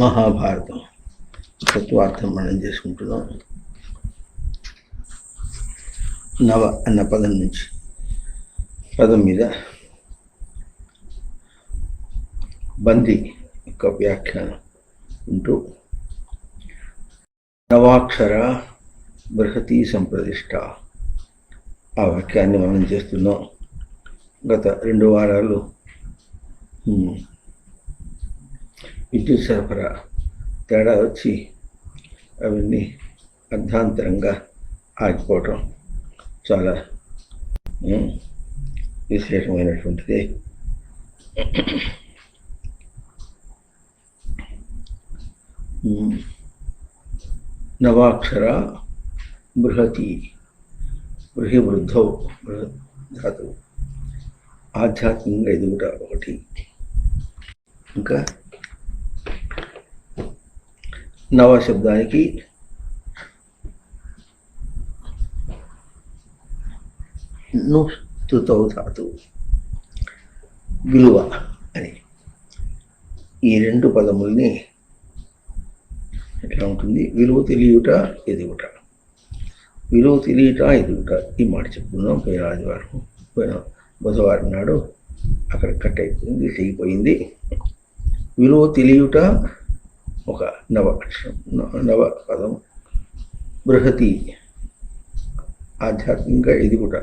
మహాభారతం తత్వార్థం మనం చేసుకుంటున్నాం. నవ అన్న పదం నుంచి పదం మీద బంది యొక్క వ్యాఖ్యానం ఉంటూ నవాక్షర బృహతి సంప్రదిష్ట ఆ వాక్యాన్ని మనం చేస్తున్నాం. గత 2 వారాలు విద్యుత్ సరఫరా తేడా వచ్చి అవన్నీ అర్ధాంతరంగా ఆగిపోవటం చాలా విశేషమైనటువంటిది. నవాక్షర బృహతి బృహి వృద్ధౌ బృహత్ ధాతువు ఆధ్యాత్మికంగా ఎదుగుట ఒకటి. ఇంకా నవ శబ్దానికి నుస్తుతౌ ధాతువు విలువ అని. ఈ 2 పదముల్ని ఎట్లా ఉంటుంది? విలువ తెలియుట ఎదుగుట, విలువ తెలియట ఎదుగుట. ఈ మాట చెప్పుకున్నాం పోయిన ఆదివారం. పోయిన బుధవారం నాడు అక్కడ కట్ అయిపోయింది, తెగిపోయింది. విలువ తెలియుట ఒక నవ అక్షరం, నవ పదం. బృహతి ఆధ్యాత్మికంగా ఎదుగుట.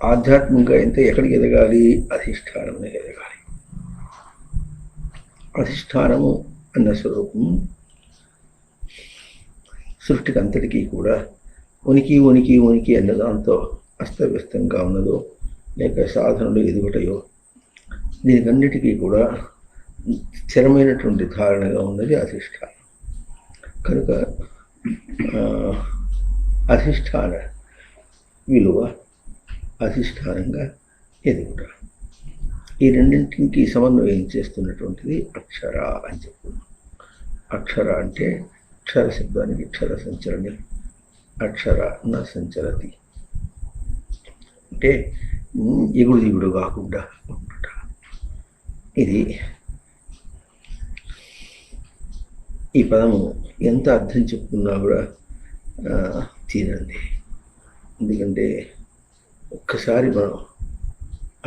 ఆధ్యాత్మికంగా ఎంత ఎక్కడికి ఎదగాలి? అధిష్టానం మీద ఎదగాలి. అధిష్టానము అన్న స్వరూపం సృష్టికి అంతటికీ కూడా ఉనికి ఉనికి ఉనికి అన్న దాంతో అస్తవ్యస్తంగా ఉన్నదో లేక సాధనలు ఎదుగుటయో దీనికన్నిటికీ కూడా స్థిరమైనటువంటి ధారణగా ఉన్నది అధిష్టానం. కనుక అధిష్టాన విలువ అధిష్టానంగా ఎదుగుట. ఈ రెండింటికి సమన్వయం చేస్తున్నటువంటిది అక్షర అని చెప్పుకున్నాం. అక్షర అంటే అక్షర శబ్దానికి అక్షర సంచరణి, అక్షర న సంచరతి అంటే ఎగుడు దిగుడు కాకుండా ఉండుట. ఇది ఈ పదము ఎంత అర్థం చెప్పుకున్నా కూడా తీరండి. ఎందుకంటే ఒక్కసారి మనం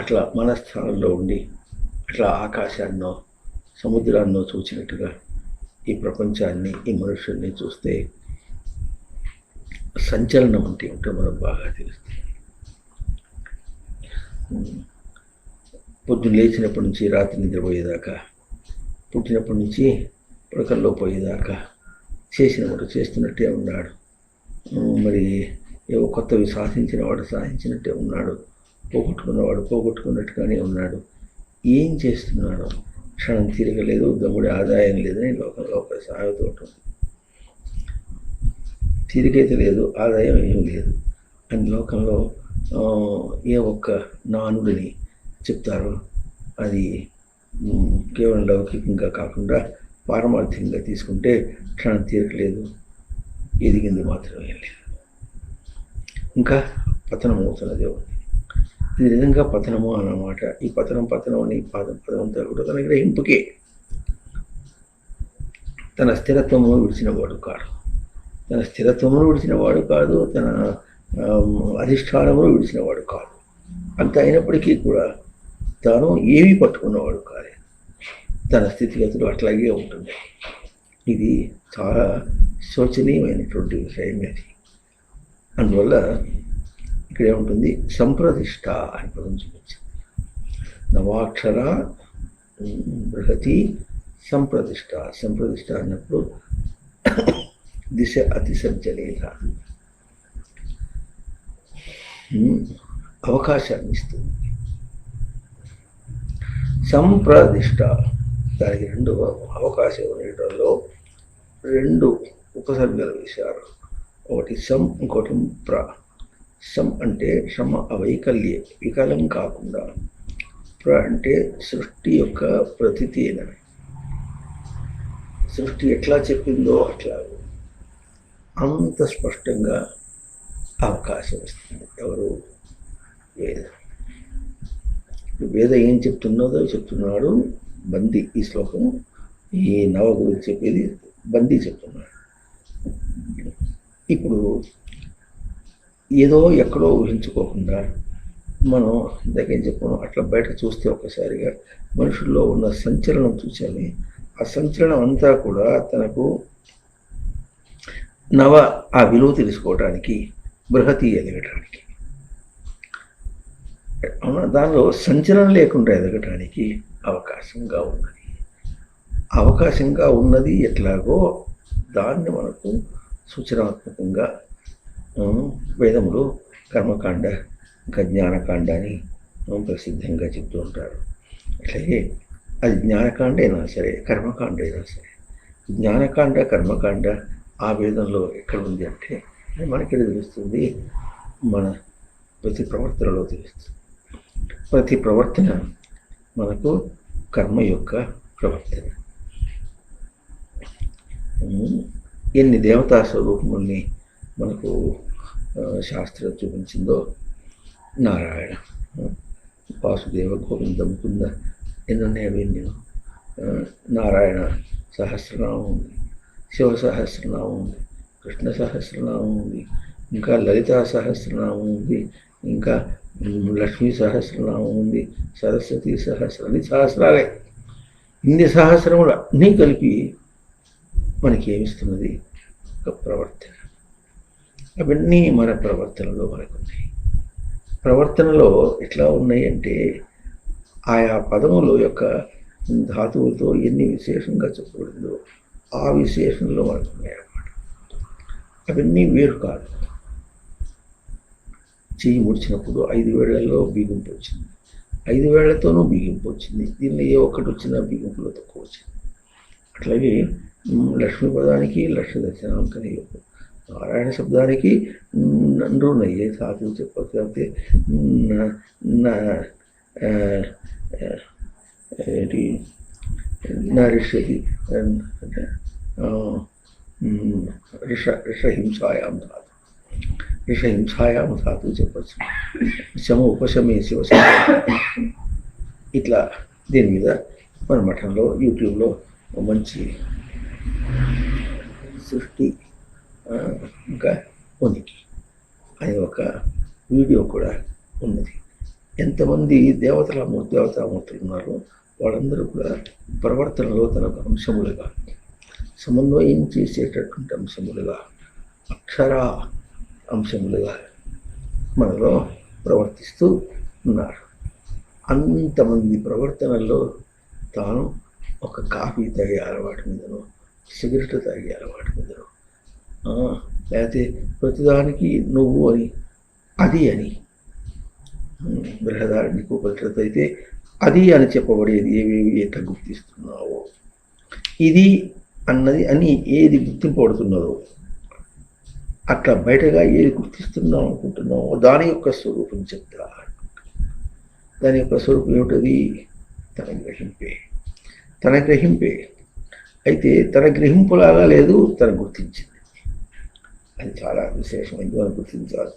అట్లా మన స్థానంలో ఉండి అట్లా ఆకాశాన్నో సముద్రాన్నో చూసినట్టుగా ఈ ప్రపంచాన్ని, ఈ మనుషుల్ని చూస్తే సంచలనం అంటే ఉంటే మనకు బాగా తెలుస్తుంది. పొద్దున్న లేచినప్పటి నుంచి రాత్రి నిద్రపోయేదాకా, పుట్టినప్పటి నుంచి పుడకల్లో పోయేదాకా చేసినవాడు చేస్తున్నట్టే ఉన్నాడు. మరి ఏవో కొత్తవి సాధించిన వాడు సాధించినట్టే ఉన్నాడు, పోగొట్టుకున్నవాడు పోగొట్టుకున్నట్టుగానే ఉన్నాడు. ఏం చేస్తున్నాడు? క్షణం తిరగలేదు, దమ్ముడి ఆదాయం లేదని లోకంలో ఒక సామెత ఉంటుంది. తిరిగైతే లేదు, ఆదాయం ఏం లేదు అని లోకంలో ఏ ఒక్క నానుడిని చెప్తారో అది కేవలం లౌకికంగా కాకుండా పారమార్థికంగా తీసుకుంటే క్షణం తీరకలేదు, ఎదిగింది మాత్రమే లేదు, ఇంకా పతనం అవుతున్నదే ఉంది. ఇది నిజంగా పతనము అన్నమాట. ఈ పతనం అని పదమంతా కూడా తన గ్రహింపుకే. తన స్థిరత్వమును విడిచినవాడు కాడు, తన స్థిరత్వమును విడిచినవాడు కాదు, తన అధిష్టానమును విడిచినవాడు కాదు. అంత అయినప్పటికీ కూడా తాను ఏమీ పట్టుకున్నవాడు కాదు. తన స్థితిగతులు అట్లాగే ఉంటుంది. ఇది చాలా శోచనీయమైనటువంటి విషయం అది. అందువల్ల ఇక్కడ ఏముంటుంది? సంప్రదిష్ట అని పదం చూపించింది. నవాక్షర బృహతి సంప్రదిష్ట. సంప్రదిష్ట అన్నప్పుడు దిశ అతిసర్జలేద, అవకాశాన్ని ఇస్తుంది. సంప్రదిష్ట దానికి 2 అవకాశం ఉండటంలో 2 ఉపసర్గలు వేశారు. ఒకటి సం, ఇంకోటి ప్ర. సం అంటే శ్రమ అవైకల్య, వికలం కాకుండా. ప్ర అంటే సృష్టి యొక్క ప్రతితేన, సృష్టి ఎట్లా చెప్పిందో అట్లా అంత స్పష్టంగా అవకాశం ఇస్తుంది. ఎవరు? వేద. వేద ఏం చెప్తున్నాడో చెప్తున్నాడు బంది ఈ శ్లోకము. ఈ నవ గురించి చెప్పేది బందీ చెప్తున్నాడు. ఇప్పుడు ఏదో ఎక్కడో ఊహించుకోకుండా మనం దగ్గర చెప్పడం అట్లా బయట చూస్తే ఒక్కసారిగా మనుషుల్లో ఉన్న సంచలనం చూసాలి. ఆ సంచలనం అంతా కూడా తనకు ఆ విలువ తెలుసుకోవడానికి, బృహతి ఎదగటానికి, దానిలో సంచలనం లేకుండా ఎదగటానికి అవకాశంగా ఉన్నది ఎట్లాగో దాన్ని మనకు సూచనాత్మకంగా వేదములు కర్మకాండ ఇంకా జ్ఞానకాండ అని ప్రసిద్ధంగా చెప్తూ ఉంటారు. అట్లాగే అది జ్ఞానకాండ అయినా సరే, కర్మకాండ అయినా సరే, జ్ఞానకాండ కర్మకాండ ఆ వేదంలో ఎక్కడ ఉంది అంటే మనకి తెలుస్తుంది, మన ప్రతి ప్రవర్తనలో తెలుస్తుంది. ప్రతి ప్రవర్తన మనకు కర్మ యొక్క ప్రవర్తన. ఎన్ని దేవతా స్వరూపముల్ని మనకు శాస్త్రం చూపించిందో, నారాయణ, వాసుదేవ, గోవింద, ముకుంద ఎన్నున్నాయి. నేను నారాయణ సహస్రనామం ఉంది, శివ సహస్రనామం ఉంది, కృష్ణ సహస్రనామం ఉంది, ఇంకా లలితా సహస్రనామం ఉంది, ఇంకా లక్ష్మీ సహస్రనామం ఉంది, సరస్వతి అన్ని సహస్రాలే. ఇన్ని సహస్రములు అన్నీ కలిపి మనకి ఏమిస్తున్నది? ఒక ప్రవర్తన. అవన్నీ మన ప్రవర్తనలో మనకున్నాయి. ప్రవర్తనలో ఎట్లా ఉన్నాయి అంటే ఆయా పదముల యొక్క ధాతువులతో ఎన్ని విశేషంగా చెప్పబడిందో ఆ విశేషంలో మనకు ఉన్నాయన్నమాట. అవన్నీ వేరు కాదు. చెయ్యి ముడిచినప్పుడు 5 వేళ్లలో బిగింపు వచ్చింది, 5 వేళ్లతోనూ బిగింపు వచ్చింది. దీనిలో ఏ ఒక్కటి వచ్చినా బిగింపులో తక్కువ వచ్చింది. అట్లాగే లక్ష్మీ పదానికి లక్ష దర్శనాంకనే, నారాయణ శబ్దానికి నయ్యే ధాతువు చెప్పకపోతే ఏంటి నరిషది ఋషహింసాయాం ధాతు, ఋషహింసాయాం ధాతువు చెప్పచ్చు. శమ ఉపశమే శివ. ఇట్లా దీని మీద మన మఠంలో యూట్యూబ్లో మంచి సృష్టి ఇంకా ఉనికి అనే ఒక వీడియో కూడా ఉన్నది. ఎంతమంది దేవతామూర్తులు ఉన్నారో వాళ్ళందరూ కూడా ప్రవర్తనలో తనకు అంశములుగా, సమన్వయం చేసేటటువంటి అంశములుగా, అక్షర అంశములుగా మనలో ప్రవర్తిస్తూ ఉన్నారు. అంతమంది ప్రవర్తనల్లో తాను ఒక కాఫీ తాగే అలవాటు మీదనో, సిగరెట్ తాగే అలవాటు మీదనో, లేకపోతే ప్రతిదానికి నువ్వు అని, అది అని, బృహదారణ్యక ఉపనిషత్తు అయితే అది అని చెప్పబడేది ఏవేవి ఎట్లా గుర్తిస్తున్నావో, ఇది అన్నది అని ఏది గుర్తింపబడుతున్నదో, అట్లా బయటగా ఏది గుర్తిస్తున్నావు అనుకుంటున్నావో దాని యొక్క స్వరూపం చెప్తా. దాని యొక్క స్వరూపం ఏమిటది? తన గ్రహింపే. అయితే తన గ్రహింపులాగా లేదు, తన గుర్తించింది. అది చాలా విశేషమైంది, మనం గుర్తించాలి.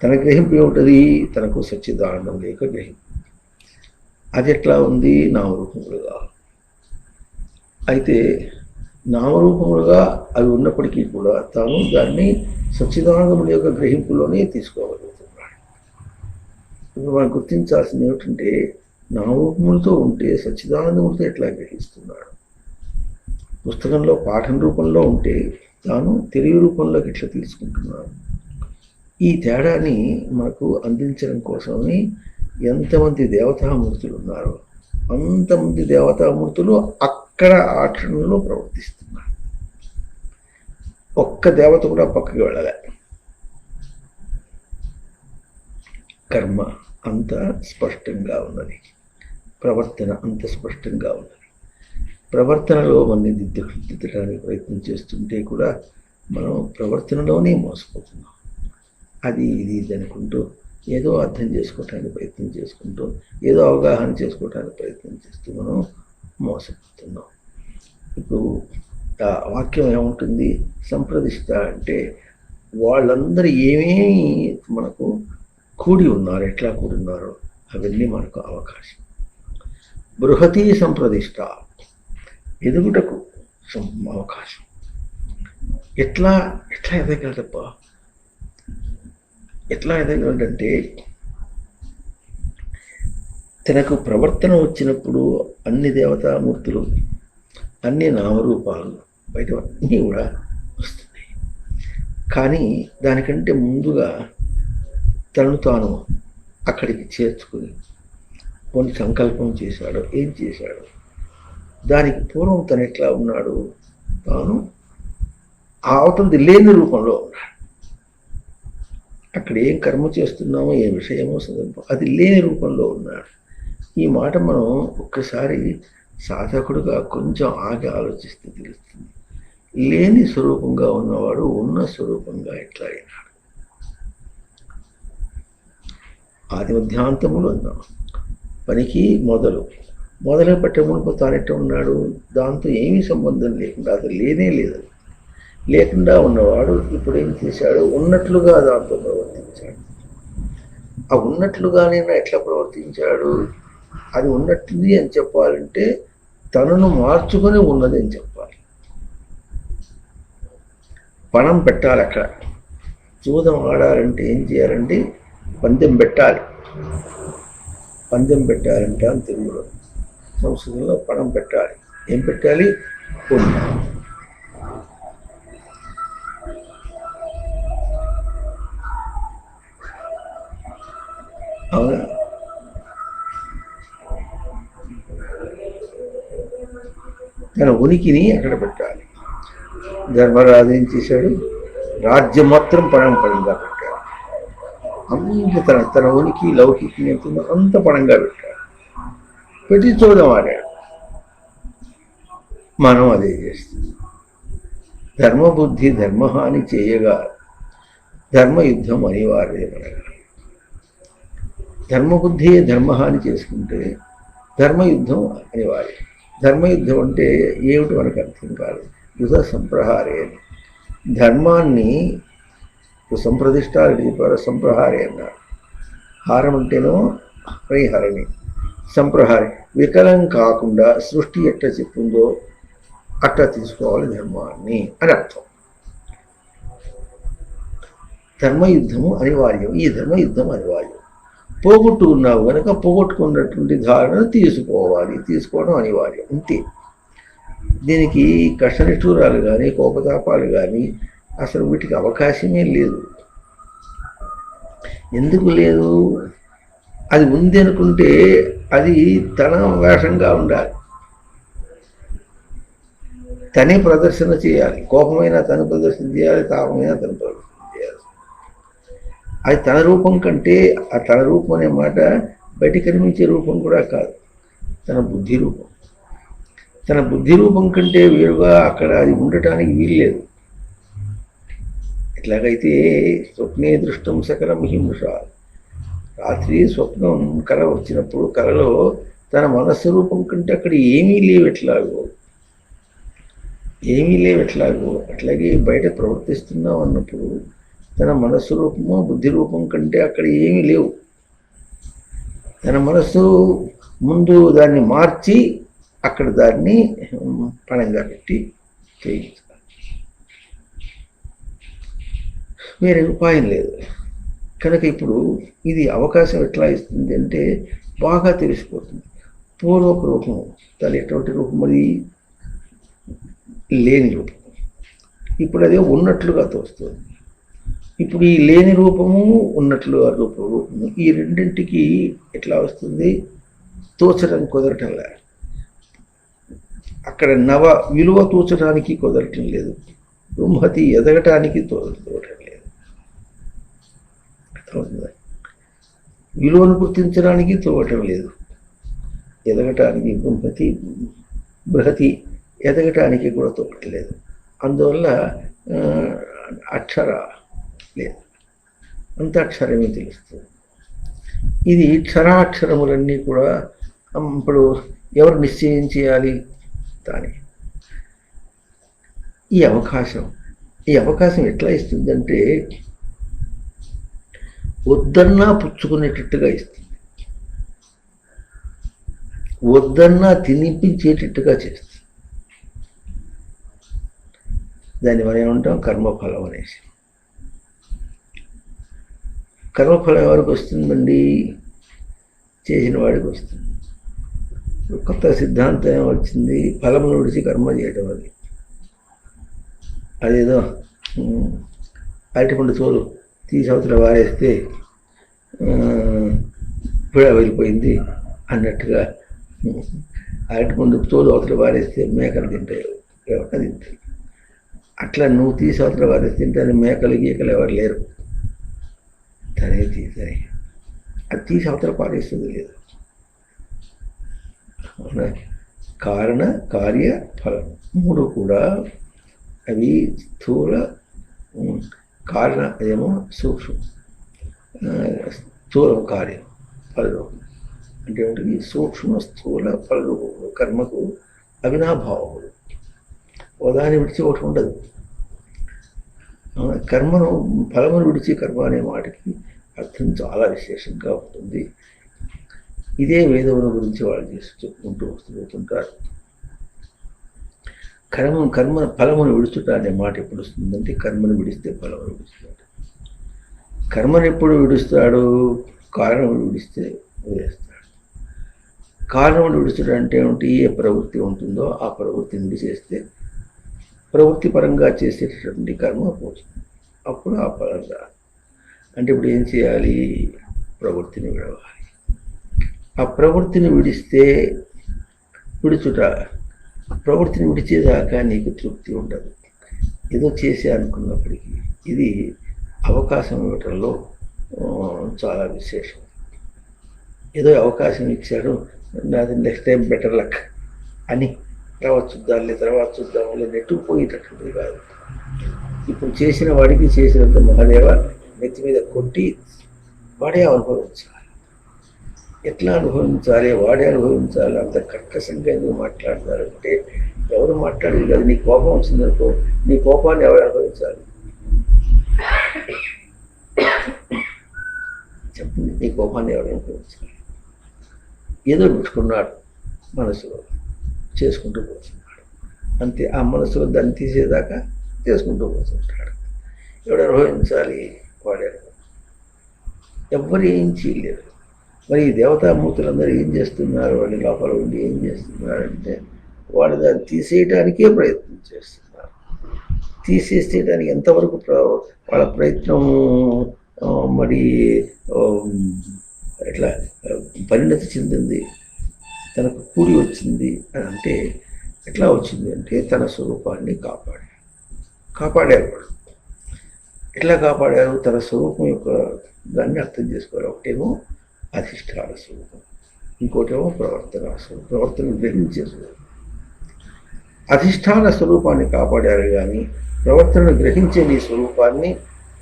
తన గ్రహింపు ఏమిటది? తనకు సచ్చిదానందం లేక గ్రహింపు. అది ఎట్లా ఉంది? నామరూపములుగా. అయితే నామరూపములుగా అవి ఉన్నప్పటికీ కూడా తాను దాన్ని సచ్చిదానందముల యొక్క గ్రహింపులోనే తీసుకోగలుగుతున్నాడు. ఇప్పుడు మనం గుర్తించాల్సింది ఏమిటంటే, నామరూపములతో ఉంటే సచ్చిదానందములతో ఎట్లా గ్రహిస్తున్నాడు? పుస్తకంలో పాఠం రూపంలో ఉంటే తాను తెలివి రూపంలోకి ఎట్లా తీసుకుంటున్నాడు? ఈ తేడాని మనకు అందించడం కోసమని ఎంతమంది దేవతామూర్తులు ఉన్నారో అంతమంది దేవతామూర్తులు అక్కడ ఆ క్షణంలో ప్రవర్తిస్తున్నారు. ఒక్క దేవత కూడా పక్కకి వెళ్ళలే. కర్మ అంత స్పష్టంగా ఉన్నది, ప్రవర్తన అంత స్పష్టంగా ఉన్నది. ప్రవర్తనలో మనం దిద్దడానికి ప్రయత్నం చేస్తుంటే కూడా మనం ప్రవర్తనలోనే మోసపోతున్నాం. అది ఇది అనుకుంటూ ఏదో అర్థం చేసుకోవటానికి ప్రయత్నం చేసుకుంటూ, ఏదో అవగాహన చేసుకోవటానికి ప్రయత్నం చేస్తూ మనం మోసపోతున్నాం. ఇప్పుడు ఆ వాక్యం ఏముంటుంది? సంప్రదిష్ట అంటే వాళ్ళందరూ ఏమేమి మనకు కూడి ఉన్నారు, ఎట్లా కూడి ఉన్నారో అవన్నీ మనకు అవకాశం. బృహతి సంప్రదిష్ట ఎదుగుటకు అవకాశం. ఎట్లా ఎట్లా ఎదగలడప్ప, ఎట్లా ఎదగలడంటే తనకు ప్రవర్తన వచ్చినప్పుడు అన్ని దేవతామూర్తులు, అన్ని నామరూపాలు బయట అన్నీ కూడా వస్తున్నాయి. కానీ దానికంటే ముందుగా తనను తాను అక్కడికి చేర్చుకుని కొన్ని సంకల్పం చేశాడు. ఏం చేశాడు? దానికి పూర్వం తను ఎట్లా ఉన్నాడు? తాను అవతలది లేని రూపంలో ఉన్నాడు. అక్కడ ఏం కర్మ చేస్తున్నామో, ఏ విషయమో సందర్భం అది లేని రూపంలో ఉన్నాడు. ఈ మాట మనం ఒక్కసారి సాధకుడుగా కొంచెం ఆగి ఆలోచిస్తే తెలుస్తుంది. లేని స్వరూపంగా ఉన్నవాడు ఉన్న స్వరూపంగా ఎట్లా అయినాడు? ఆది మధ్యాంతములు అన్నాం. పనికి మొదలు పెట్టే మునుపు తానెట్ట ఉన్నాడు? దాంతో ఏమీ సంబంధం లేకుండా, అది లేనే లేదు. లేకుండా ఉన్నవాడు ఇప్పుడు ఏం చేశాడు? ఉన్నట్లుగా దాంతో ప్రవర్తించాడు. ఆ ఉన్నట్లుగానే ఎట్లా ప్రవర్తించాడు? అది ఉన్నట్లుది అని చెప్పాలంటే తనను మార్చుకొని ఉన్నది అని చెప్పాలి. పణం పెట్టాలి. అక్కడ చూదం ఆడాలంటే ఏం చేయాలంటే పందెం పెట్టాలి. పందెం పెట్టాలంటే అని తెలుగులో, సంస్కృతంలో పణం పెట్టాలి. ఏం పెట్టాలి? పొంది. అవునా? తన ఉనికిని అక్కడ పెట్టాలి. ధర్మరాజు ఏం చేశాడు? రాజ్యం మాత్రం పణంగా పెట్టాడు. అంత తన ఉనికి లౌకికం ఎంతుందో అంత పణంగా పెట్టాడు. పెట్టి చూద్దాం ఆడాడు. మనం అదే చేస్తాం. ధర్మబుద్ధి ధర్మహాని చేయగా ధర్మయుద్ధం అనివార్యమనగా. ధర్మబుద్ధియే ధర్మహాని చేసుకుంటే ధర్మయుద్ధం అనివార్యం. ధర్మయుద్ధం అంటే ఏమిటి మనకు అర్థం కాదు. యుధ సంప్రహారే అని. ధర్మాన్ని సంప్రదిష్టాలు చెప్పారు, సంప్రహారే అన్నారు. హారం అంటేనో హరిహరిని, సంప్రహారి వికలం కాకుండా సృష్టి ఎట్లా చెప్పిందో అట్లా తీసుకోవాలి ధర్మాన్ని అని అర్థం. ధర్మయుద్ధము అనివార్యం. ఈ ధర్మయుద్ధం అనివార్యం. పోగొట్టుకున్నావు కనుక పోగొట్టుకున్నటువంటి ధారణ తీసుకోవడం అనివార్యం. అంతే. దీనికి కష్టనిష్ఠూరాలు కానీ కోపతాపాలు కానీ అసలు వీటికి అవకాశమే లేదు. ఎందుకు లేదు? అది ఉంది అనుకుంటే అది తన వేషంగా ఉండాలి. తనే ప్రదర్శన చేయాలి. కోపమైనా తను ప్రదర్శన చేయాలి, తాపమైనా తను ప్రదర్శన చేయాలి. అది తన రూపం కంటే, ఆ తన రూపం అనే మాట బయట కనిపించే రూపం కూడా కాదు, తన బుద్ధి రూపం. తన బుద్ధి రూపం కంటే వేరుగా అక్కడ అది ఉండటానికి వీల్లేదు. ఎట్లాగైతే స్వప్నే దృష్టం సకలం హింస. రాత్రి స్వప్నం కళ వచ్చినప్పుడు కళలో తన మనస్సు రూపం కంటే అక్కడ ఏమీ లేవు ఎట్లాగో అట్లాగే బయట ప్రవర్తిస్తున్నాం అన్నప్పుడు తన మనస్సు రూపము బుద్ధి రూపం కంటే అక్కడ ఏమీ లేవు. తన మనస్సు ముందు దాన్ని మార్చి అక్కడ దాన్ని పణంగా పెట్టి చేయించాలి. వేరే ఉపాయం లేదు. కనుక ఇప్పుడు ఇది అవకాశం ఎట్లా ఇస్తుంది అంటే బాగా తెలిసిపోతుంది. పూర్వపు రూపం తన ఎటువంటి రూపం? అది లేని రూపం. ఇప్పుడు అదే ఉన్నట్లుగా తోస్తుంది. ఇప్పుడు ఈ లేని రూపము ఉన్నట్లుగా రూపము ఈ రెండింటికి ఎట్లా వస్తుంది? తోచడం కుదరటంలా. అక్కడ విలువ తోచడానికి కుదరటం లేదు. బృంహతి ఎదగటానికి తోచడం లేదు. విలువను గుర్తించడానికి తోవటం లేదు. ఎదగటానికి బృహతి ఎదగటానికి కూడా తోవట్లేదు. అందువల్ల అక్షర లేదు, అంత అక్షరమే తెలుస్తుంది. ఇది క్షరాక్షరములన్నీ కూడా ఇప్పుడు ఎవరు నిశ్చయం చేయాలి? తానే. ఈ అవకాశం ఎట్లా ఇస్తుందంటే వద్దన్నా పుచ్చుకునేటట్టుగా ఇస్తుంది, వద్దన్నా తినిపించేటట్టుగా చేస్తుంది. దాన్ని మనం ఏమంటాం కర్మఫలం అనేసి. కర్మఫలం ఎవరికి వస్తుందండి? చేసిన వాడికి వస్తుంది. కొత్త సిద్ధాంతం ఏమొచ్చింది? ఫలమును విడిచి కర్మ చేయడం. అదేదో అరటిపండు తోలు తీసి అవతల వారేస్తే పిడ వెళ్ళిపోయింది అన్నట్టుగా అరటిపండు తోలు అవతల వారేస్తే మేకలు తింటాయి, ఎవరైనా తింటాయి. అట్లా నువ్వు తీసి అవతల వారేస్తే తింటే మేకలు గీకలు ఎవరు లేరు. తనే తీసని అది తీసి అవతల పారేస్తుంది లేదు. కారణ కార్య ఫలం మూడు కూడా అవి స్థూల, కారణ ఏమో సూక్ష్మం, స్థూలం కార్యం ఫలరూపం. అంటే ఏమిటి? సూక్ష్మ స్థూల ఫలరూపములు కర్మకు అవినాభావములు. ఓదాన్ని విడిచి ఒకటి ఉండదు. కర్మను ఫలమును విడిచి కర్మ అనే మాటకి అర్థం చాలా విశేషంగా ఉంటుంది. ఇదే వేదముల గురించి వాళ్ళు చెప్పుకుంటూ వస్తుంటారు. కర్మ ఫలమును విడుచుట అనే మాట ఎప్పుడు వస్తుందంటే కర్మను విడిస్తే ఫలమును విడుస్తాడు. కర్మను ఎప్పుడు విడుస్తాడు? కారణమును విడిస్తే వదిలేస్తాడు. కారణమును విడుచుట అంటే ఏమిటి? ఏ ప్రవృత్తి ఉంటుందో ఆ ప్రవృత్తిని విడిచేస్తే ప్రవృత్తి పరంగా చేసేటటువంటి కర్మ పోతుంది. అప్పుడు ఆ ఫలం రాదు. అంటే ఇప్పుడు ఏం చేయాలి? ప్రవృత్తిని విడవాలి. ఆ ప్రవృత్తిని విడిస్తే విడుచుట, ప్రవృత్తిని విడిచేదాకా నీకు తృప్తి ఉండదు. ఏదో చేసే అనుకున్నప్పటికీ ఇది అవకాశం ఇవ్వటంలో చాలా విశేషం. ఏదో అవకాశం ఇచ్చాడు, నాది నెక్స్ట్ టైం బెటర్ లక్ అని తర్వాత చూద్దాంలే నెట్టుకుపోయేటటువంటిది కాదు. ఇప్పుడు చేసిన వాడికి చేసినంత మహాదేవ నెత్తి మీద కొట్టి వాడే అనుభవించాలి. ఎట్లా అనుభవించాలి? వాడే అనుభవించాలి. అంత కర్కశంగా ఎందుకు మాట్లాడతారంటే ఎవరు మాట్లాడేది కాదు. నీ కోపం వచ్చిందనుకో, నీ కోపాన్ని ఎవరు అనుభవించాలి? చెప్పండి, నీ కోపాన్ని ఎవరు అనుభవించాలి? ఏదో పెట్టుకున్నాడు మనసులో, చేసుకుంటూ పోతున్నాడు అంతే. ఆ మనసులో దాన్ని తీసేదాకా చేసుకుంటూ పోతుంటాడు. ఎవడు అనుభవించాలి? వాడే. ఎవ్వరు ఏం చేయలేరు. మరి ఈ దేవతామూర్తులందరూ ఏం చేస్తున్నారు? వాళ్ళు లోపల ఉండి ఏం చేస్తున్నారంటే వాళ్ళు దాన్ని తీసేయడానికే ప్రయత్నం చేస్తున్నారు. తీసేసేయడానికి ఎంతవరకు వాళ్ళ ప్రయత్నం మరి ఎట్లా పరిణతి చెందింది, తనకు కూడి వచ్చింది అని అంటే ఎట్లా వచ్చింది అంటే తన స్వరూపాన్ని కాపాడారు వాళ్ళు. ఎట్లా కాపాడారు? తన స్వరూపం యొక్క దాన్ని అర్థం చేసుకోవాలి. ఒకటేమో అధిష్టాన స్వరూపం, ఇంకోటేమో ప్రవర్తన స్వరూపం, ప్రవర్తన గ్రహించే స్వరూపం. అధిష్టాన స్వరూపాన్ని కాపాడారు కానీ ప్రవర్తనను గ్రహించే నీ స్వరూపాన్ని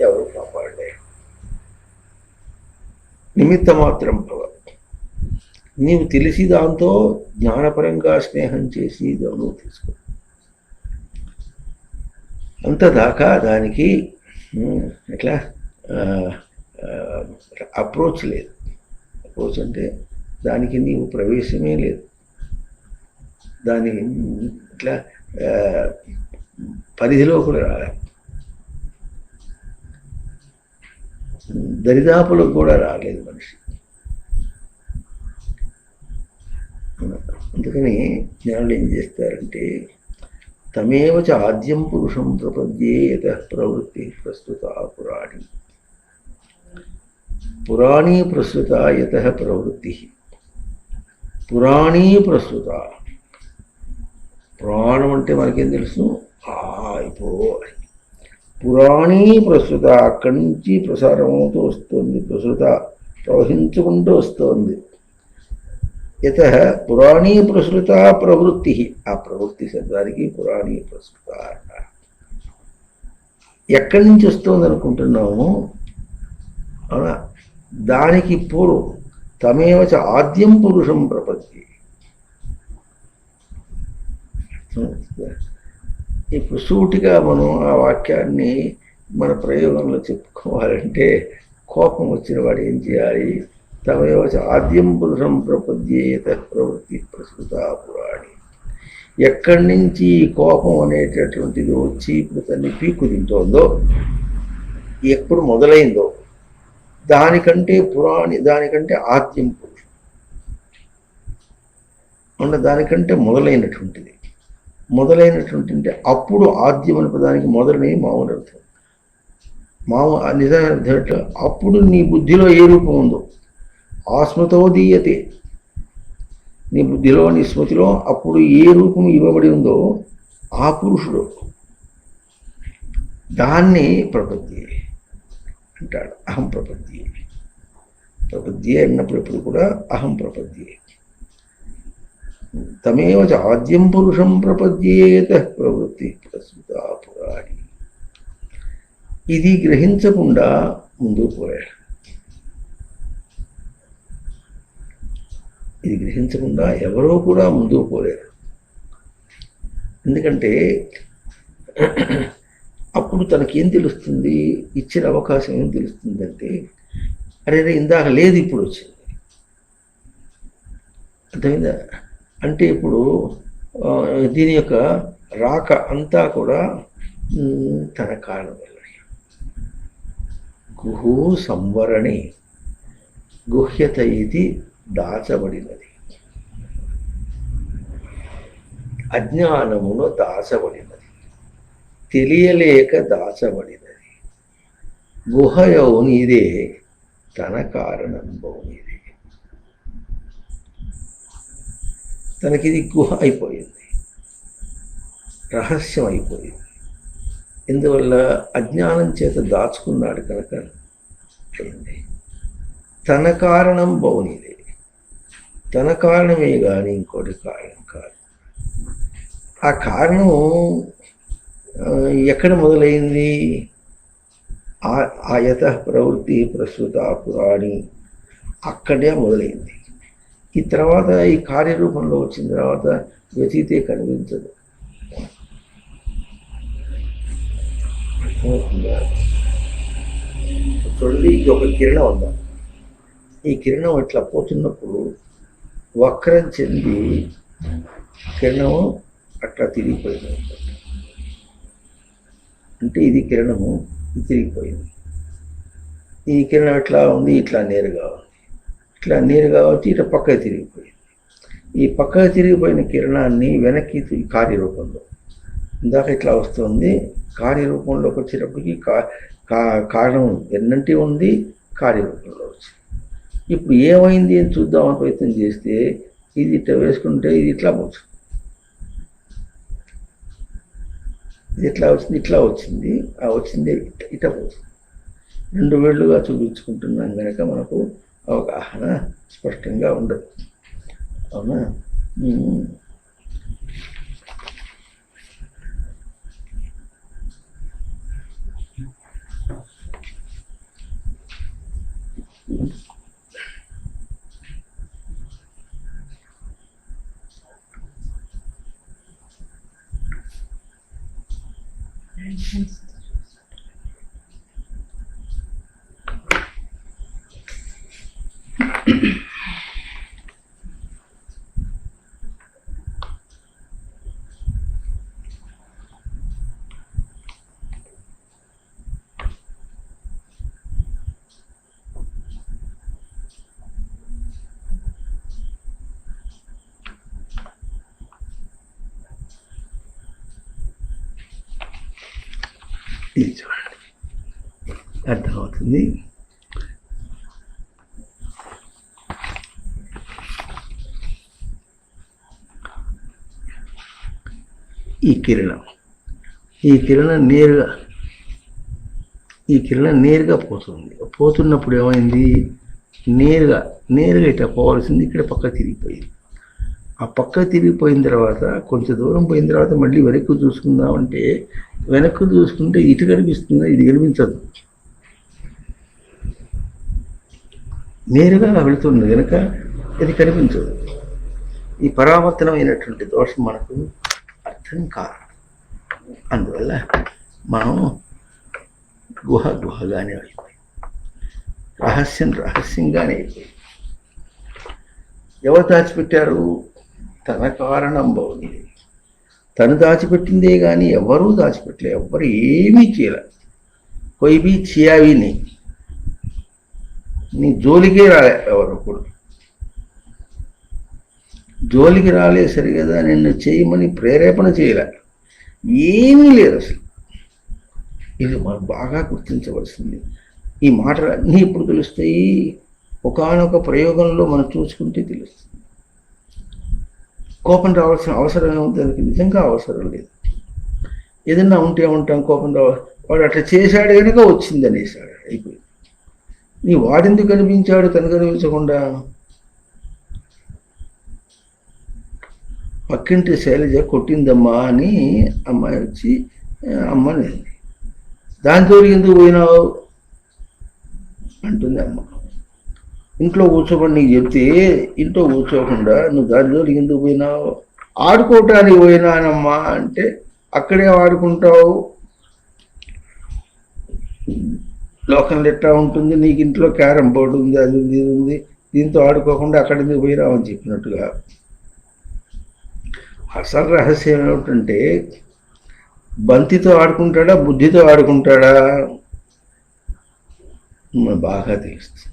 ఎవరు కాపాడలేరు. నిమిత్త మాత్రం భవ. నీవు తెలిసి దాంతో జ్ఞానపరంగా స్నేహం చేసి గౌరవం తీసుకో. అంతదాకా దానికి ఎట్లా అప్రోచ్ లేదు. అప్రోచ్ అంటే దానికి నీవు ప్రవేశమే లేదు. దాని ఇట్లా పరిధిలో కూడా రాలే, దరిదాపులకు కూడా రాలేదు మనిషి. అందుకని జ్ఞానులు ఏం చేస్తారంటే తమేవ చ ఆద్యం పురుషం ప్రపద్యే యతః ప్రవృత్తి ప్రస్తుత పురాణీ ప్రస్తుత యతః ప్రవృత్తి. పురాణీ ప్రస్తుత, పురాణం అంటే మనకేం తెలుసు? ఇప్పుడు పురాణీ ప్రస్తుత, అక్కడి నుంచి ప్రసారం అవుతూ వస్తుంది, ప్రవహించుకుంటూ వస్తుంది. యతః పురాణీ ప్రసృత ప్రవృత్తి. ఆ ప్రవృత్తి శబ్దానికి పురాణీ ప్రసృత అంటారు. ఎక్కడి నుంచి వస్తుంది అనుకుంటున్నాము? అవునా? దానికి పూర్వం తమేవ చ ఆద్యం పురుషం ప్రపద్యే. ఇప్పుడు సూటిగా మనం ఆ వాక్యాన్ని మన ప్రయోగంలో చెప్పుకోవాలంటే కోపం వచ్చిన వాడు ఏం చేయాలి? తమేవ చ ఆద్యం పురుషం ప్రపద్యే యతః ప్రవృత్తి ప్రసృత పురాణి. ఎక్కడి నుంచి ఈ కోపం అనేటటువంటిది వచ్చి ఇప్పుడు తన్ని పీకు తింటోందో, ఎప్పుడు మొదలైందో దానికంటే ఆద్యం పురుషం అంటే దానికంటే మొదలైనటువంటిది. అంటే అప్పుడు ఆద్యం అనే పదానికి మొదలనే మామూలు అర్థం. నిజమైన అర్థం ఎట్లా? అప్పుడు నీ బుద్ధిలో ఏ రూపం ఉందో ఆస్మృతో దీయతే, నీ బుద్ధిలో నీ స్మృతిలో అప్పుడు ఏ రూపం ఇవ్వబడి ఉందో ఆ పురుషుడు, దాన్ని ప్రపత్తి అంటాడు. అహం ప్రపత్తి. ప్రపత్తి అన్నప్పుడు ఎప్పుడు కూడా అహం ప్రపత్తి. తమేవ ఆద్యం పురుషం ప్రపద్యేత ప్రవృత్తి ప్రస్తుత పురాణి. ఇది గ్రహించకుండా ముందుకు పోయాడు. ఇది గ్రహించకుండా ఎవరో కూడా ముందుకు పోలేరు. ఎందుకంటే అప్పుడు తనకేం తెలుస్తుంది, ఇచ్చిన అవకాశం ఏం తెలుస్తుందంటే, అరే ఇందాక లేదు ఇప్పుడు వచ్చింది. అర్థమైందా? అంటే ఇప్పుడు దీని యొక్క రాక అంతా కూడా తన కారణం వల్ల. గుహు సంవరణి, గుహ్యత ఇది దాచబడినది, అజ్ఞానమును దాచబడినది, తెలియలేక దాచబడినది. గుహయోనిదే తన కారణంబోనిదే. తనకిది గుహ అయిపోయింది, రహస్యం అయిపోయింది. ఎందువల్ల? అజ్ఞానం చేత దాచుకున్నాడు కనుక అయింది. తన కారణం బౌనిదే, తన కారణమే కానీ ఇంకోటి కారణం కాదు. ఆ కారణం ఎక్కడ మొదలైంది? ఆయత ప్రవృత్తి ప్రస్తుత పురాణి, అక్కడే మొదలైంది. ఈ తర్వాత ఈ కార్యరూపంలో వచ్చిన తర్వాత వ్యతీతే కనిపించదు. చూడండి, ఒక కిరణం ఉందా, ఈ కిరణం ఇట్లా పోతున్నప్పుడు వక్రం చెంది కిరణము అట్లా తిరిగిపోయింది. అంటే ఇది కిరణము తిరిగిపోయింది. ఈ కిరణం ఎట్లా ఉంది? ఇట్లా నేరుగా ఉంది. ఇట్లా నేరుగా వచ్చి ఇట్లా పక్కకి తిరిగిపోయింది. ఈ పక్కకి తిరిగిపోయిన కిరణాన్ని వెనక్కి కార్యరూపంలో, ఇందాక ఇట్లా వస్తుంది, కార్యరూపంలోకి వచ్చేటప్పటికి కారణం ఎన్నంటి ఉంది, కార్యరూపంలో వచ్చింది. ఇప్పుడు ఏమైంది అని చూద్దామని ప్రయత్నం చేస్తే ఇది ఇట్లా వేసుకుంటే ఇది ఇట్లా పోతుంది. ఇది ఎట్లా వచ్చింది? ఇట్లా వచ్చింది. ఆ వచ్చింది ఇట్లా పోతుంది. రెండు వేళ్లుగా చూపించుకుంటున్నాం కనుక మనకు అవగాహన స్పష్టంగా ఉండదు. అవునా? ఇది చూడండి, అర్థమవుతుంది. ఈ కిరణం నేరుగా పోతున్నప్పుడు ఏమైంది? నేరుగా ఇట్లా పోవాల్సింది ఇక్కడ పక్క తిరిగిపోయింది. ఆ పక్క తిరిగిపోయిన తర్వాత కొంచెం దూరం పోయిన తర్వాత మళ్ళీ వెనక్కి చూసుకుందామంటే వెనక్కి చూసుకుంటే ఇటు కనిపిస్తుందా? ఇది కనిపించదు. నేరుగా వెళుతుంది కనుక ఇది కనిపించదు. ఈ పరావర్తనమైనటువంటి దోషం మనకు అర్థం కాదు. అందువల్ల మనం గుహగానే అయిపోయింది, రహస్యంగానే అయిపోయింది. ఎవరు దాచిపెట్టారు? తన కారణం బాగుంది. తను దాచిపెట్టిందే కానీ ఎవరూ దాచిపెట్టలే, ఎవ్వరు ఏమీ చేయలే. కొయి బీ చియావి నీ జోలికే రాలే, ఎవరు కూడా జోలికి రాలే. సరిగదా నిన్ను చేయమని ప్రేరేపణ చేయలే, ఏమీ లేదు అసలు. ఇది మనం బాగా గుర్తించవలసింది. ఈ మాటలు అన్నీ ఇప్పుడు తెలుస్తాయి, ఒకానొక ప్రయోగంలో మనం చూసుకుంటే తెలుస్తుంది. కోపం రావాల్సిన అవసరం ఏముంది? దానికి నిజంగా అవసరం లేదు. ఏదన్నా ఉంటే ఉంటాం, కోపం రావాలి. వాడు అట్లా చేశాడు కనుక వచ్చింది అనేసాడు, అయిపోయింది. నీ వాడెందుకు కనిపించాడు తను కనిపించకుండా? పక్కింటి శైలజ కొట్టిందమ్మా అని అమ్మాయి వచ్చి అమ్మని, దాంతో ఎందుకు పోయినావు అంటుంది అమ్మ. ఇంట్లో కూర్చోమని నీకు చెప్తే ఇంట్లో కూర్చోకుండా నువ్వు దాని జోలికి ఎందుకు పోయినావు? ఆడుకోవటానికి పోయినానమ్మా అంటే అక్కడే ఆడుకుంటావు, లోకంలో ఎట్లా ఉంటుంది, నీకు ఇంట్లో క్యారమ్ బోర్డు ఉంది, అది ఉంది, ఇది ఉంది, దీంతో ఆడుకోకుండా అక్కడి ఎందుకు పోయినావు అని చెప్పినట్టుగా. అసలు రహస్యం ఏమిటంటే బంతితో ఆడుకుంటాడా బుద్ధితో ఆడుకుంటాడా మనకు బాగా తెలుస్తుంది.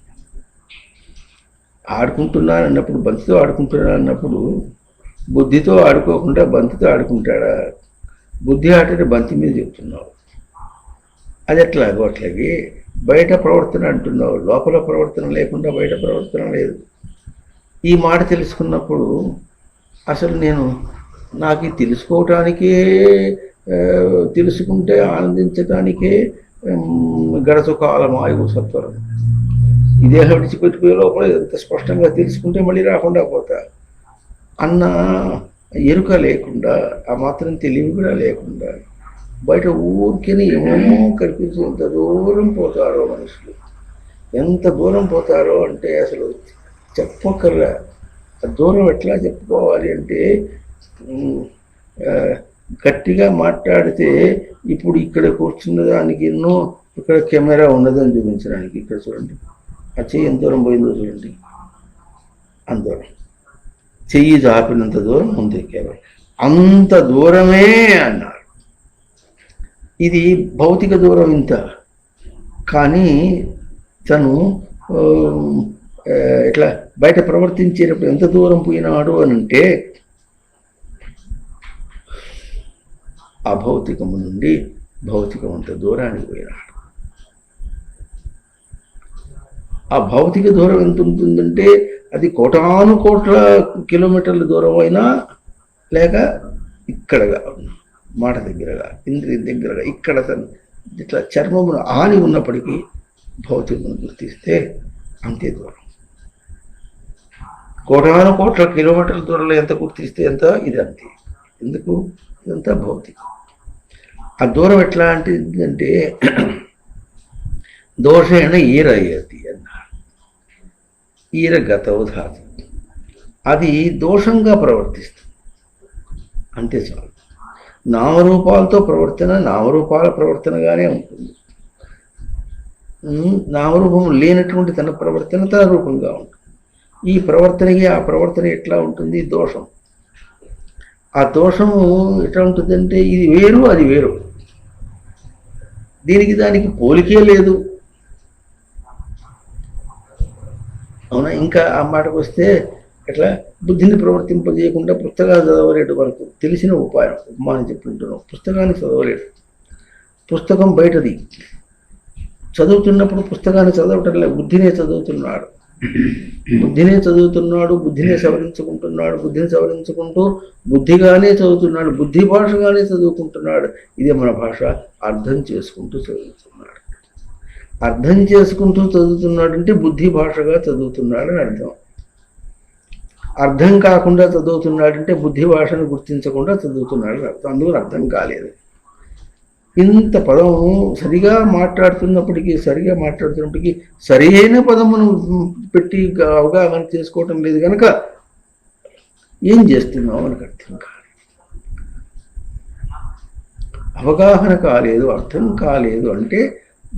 ఆడుకుంటున్నాను అన్నప్పుడు, బంతితో ఆడుకుంటున్నాను అన్నప్పుడు బుద్ధితో ఆడుకోకుండా బంతితో ఆడుకుంటాడా? బుద్ధి ఆటని బంతి మీద చెప్తున్నావు, అది ఎట్లాగో అట్లాగే బయట ప్రవర్తన అంటున్నావు, లోపల ప్రవర్తన లేకుండా బయట ప్రవర్తన లేదు. ఈ మాట తెలుసుకున్నప్పుడు అసలు నాకు తెలుసుకోవటానికే, తెలుసుకుంటే ఆనందించడానికే గడచుకాలం ఆయువు సత్వరం. ఇదే విడిచిపెట్టుకునే లోపల ఎంత స్పష్టంగా తెలుసుకుంటే మళ్ళీ రాకుండా పోతా అన్న ఎరుక లేకుండా, ఆ మాత్రం తెలివి కూడా లేకుండా బయట ఊరికనే ఏమో కనిపించేంత దూరం పోతారో మనుషులు. ఎంత దూరం పోతారో అంటే అసలు చెప్పక్కర్లా. ఆ దూరం ఎట్లా చెప్పుకోవాలి అంటే, గట్టిగా మాట్లాడితే ఇప్పుడు ఇక్కడ కూర్చున్న దానికి ఎన్నో, ఇక్కడ కెమెరా ఉన్నదని చూపించడానికి. ఇక్కడ చూడండి, ఆ చెయ్యి ఎంత దూరం పోయిందో చూడండి, అంత దూరం, చెయ్యి జాపినంత దూరం ఉంది కెమెరా, అంత దూరమే అన్నారు. ఇది భౌతిక దూరం ఇంత. కానీ తను ఇట్లా బయట ప్రవర్తించేటప్పుడు ఎంత దూరం పోయినాడు అని అంటే, అభౌతికము నుండి భౌతికం అంత దూరానికి పోయినాడు. ఆ భౌతిక దూరం ఎంత ఉంటుందంటే అది కోటాను కోట్ల కిలోమీటర్ల దూరం అయినా, లేక ఇక్కడగా మాట దగ్గరగా, ఇంద్రియం దగ్గరగా, ఇక్కడ ఇట్లా చర్మమును ఆని ఉన్నప్పటికీ భౌతికమును గుర్తిస్తే అంతే దూరం. కోటాను కోట్ల కిలోమీటర్ల దూరంలో ఎంత గుర్తిస్తే ఎంత, ఇది అంతే. ఎందుకు? ఇదంతా భౌతికం. ఆ దూరం ఎట్లా అంటే దోషేణ ఈరయ్యతి అన్నారు. ఈర గతవధాతు, అది దోషంగా ప్రవర్తిస్తుంది, అంతే చాలు. నామరూపాలతో ప్రవర్తన నామరూపాల ప్రవర్తనగానే ఉంటుంది. నామరూపం లేనటువంటి తన ప్రవర్తన తన రూపంగా ఉంటుంది. ఈ ప్రవర్తనకి ఆ ప్రవర్తన ఎట్లా ఉంటుంది? దోషం. ఆ దోషము ఎట్లా ఉంటుందంటే ఇది వేరు అది వేరు, దీనికి దానికి పోలికే లేదు. అవునా? ఇంకా ఆ మాటకు వస్తే ఎట్లా బుద్ధిని ప్రవర్తింపజేయకుండా పుస్తకాలు చదవలేడు. మనకు తెలిసిన ఉపాయం, ఉపమానం చెప్పుకుంటున్నాం. పుస్తకాన్ని చదవలేడు, పుస్తకం బయటది. చదువుతున్నప్పుడు పుస్తకాన్ని చదవటం లేదు, బుద్ధినే చదువుతున్నాడు. బుద్ధినే సవరించుకుంటున్నాడు. బుద్ధిని సవరించుకుంటూ బుద్ధిగానే చదువుతున్నాడు, బుద్ధి భాషగానే చదువుకుంటున్నాడు. ఇదే మన భాష. అర్థం చేసుకుంటూ చదువుతున్నాడు. అర్థం చేసుకుంటూ చదువుతున్నాడంటే బుద్ధి భాషగా చదువుతున్నాడని అర్థం. అర్థం కాకుండా చదువుతున్నాడంటే బుద్ధి భాషను గుర్తించకుండా చదువుతున్నాడని అర్థం. అందుకు అర్థం కాలేదు. ఇంత పదం సరిగా మాట్లాడుతున్నప్పటికీ సరైన పదమును పెట్టి అవగాహన చేసుకోవటం లేదు కనుక ఏం చేస్తున్నావు మనకు అర్థం కాలేదు. అవగాహన కాలేదు, అర్థం కాలేదు అంటే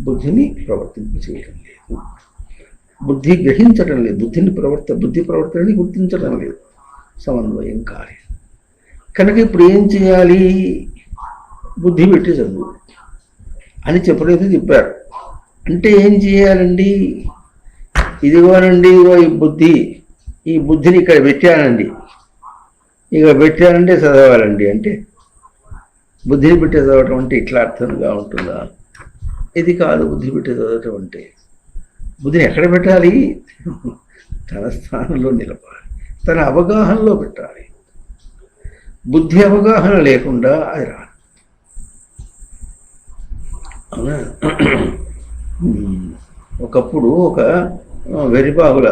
బుద్ధిని ప్రవర్తింప చేయడం లేదు, బుద్ధి గ్రహించడం లేదు, బుద్ధి ప్రవర్తనని గుర్తించడం లేదు, సమన్వయం కాలేదు. కనుక ఇప్పుడు ఏం చేయాలి? బుద్ధి పెట్టి చదువు అని చెప్పలేదు, చెప్పారు. అంటే ఏం చేయాలండి? ఇదిగోనండి, ఇదిగో ఈ బుద్ధిని ఇక్కడ పెట్టానండి, ఇక పెట్టానంటే చదవాలండి. అంటే బుద్ధిని పెట్టి చదవటం అంటే ఇట్లా అర్థంగా ఉంటుందా? ఇది కాదు బుద్ధి పెట్టి చదవటం అంటే. బుద్ధిని ఎక్కడ పెట్టాలి? తన స్థానంలో నిలపాలి, తన అవగాహనలో పెట్టాలి. బుద్ధి అవగాహన లేకుండా అది రాదు. అవునా? ఒకప్పుడు ఒక వెరిబాగుల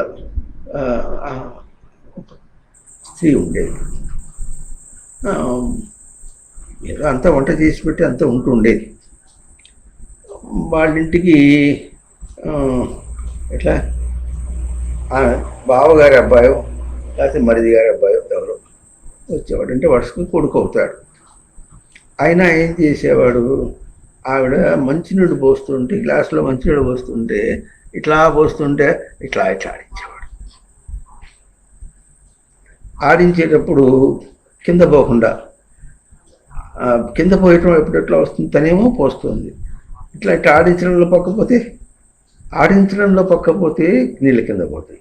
స్త్రీ ఉండేది. ఏదో అంతా వంట చేసి పెట్టి అంతా ఉంటూ ఉండేది. వాళ్ళింటికి ఎట్లా బావగారి అబ్బాయో లేకపోతే మరిది గారి అబ్బాయో ఎవరో వచ్చేవాడు. అంటే వర్షకు కొడుకు అవుతాడు. ఆయన ఏం చేసేవాడు? ఆవిడ మంచినీళ్ళు పోస్తుంటే, గ్లాసులో మంచినీళ్ళు పోస్తుంటే ఇట్లా పోస్తుంటే ఇట్లా ఆడించేవాడు. ఆడించేటప్పుడు కింద పోకుండా, కింద పోయటం ఎప్పుడెట్లా వస్తుంది, తనేమో పోస్తుంది. ఇట్లా ఆడించడంలో పక్కపోతే నీళ్ళ కింద పోతాయి.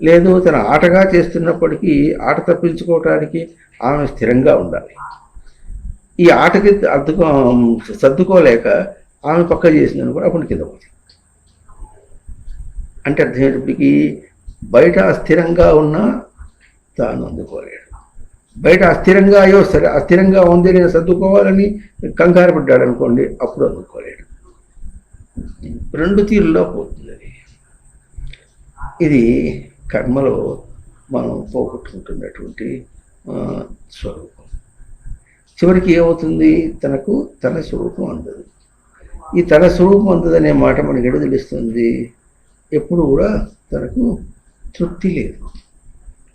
లేదు, తన ఆటగా చేస్తున్నప్పటికీ ఆట తప్పించుకోవటానికి ఆమె స్థిరంగా ఉండాలి. ఈ ఆటకి సర్దుకోలేక ఆమె పక్క చేసిందని కూడా అప్పుడు కింద పోతుంది. అంటే అర్థమయ్యేటప్పటికి బయట అస్థిరంగా ఉన్నా తాను అందుకోలేడు. బయట అస్థిరంగా సరే అస్థిరంగా ఉంది, నేను సర్దుకోవాలని కంగారు పడ్డాడు అనుకోండి, అప్పుడు అందుకోలేడు. రెండు తీరులో పోతుంది. ఇది కర్మలో మనం పోగొట్టుకుంటున్నటువంటి స్వరూపం. చివరికి ఏమవుతుంది? తనకు తన స్వరూపం అందదు. ఈ తన స్వరూపం అందదనే మాట మనకి ఎడ తెలుస్తుంది? ఎప్పుడు కూడా తనకు తృప్తి లేదు.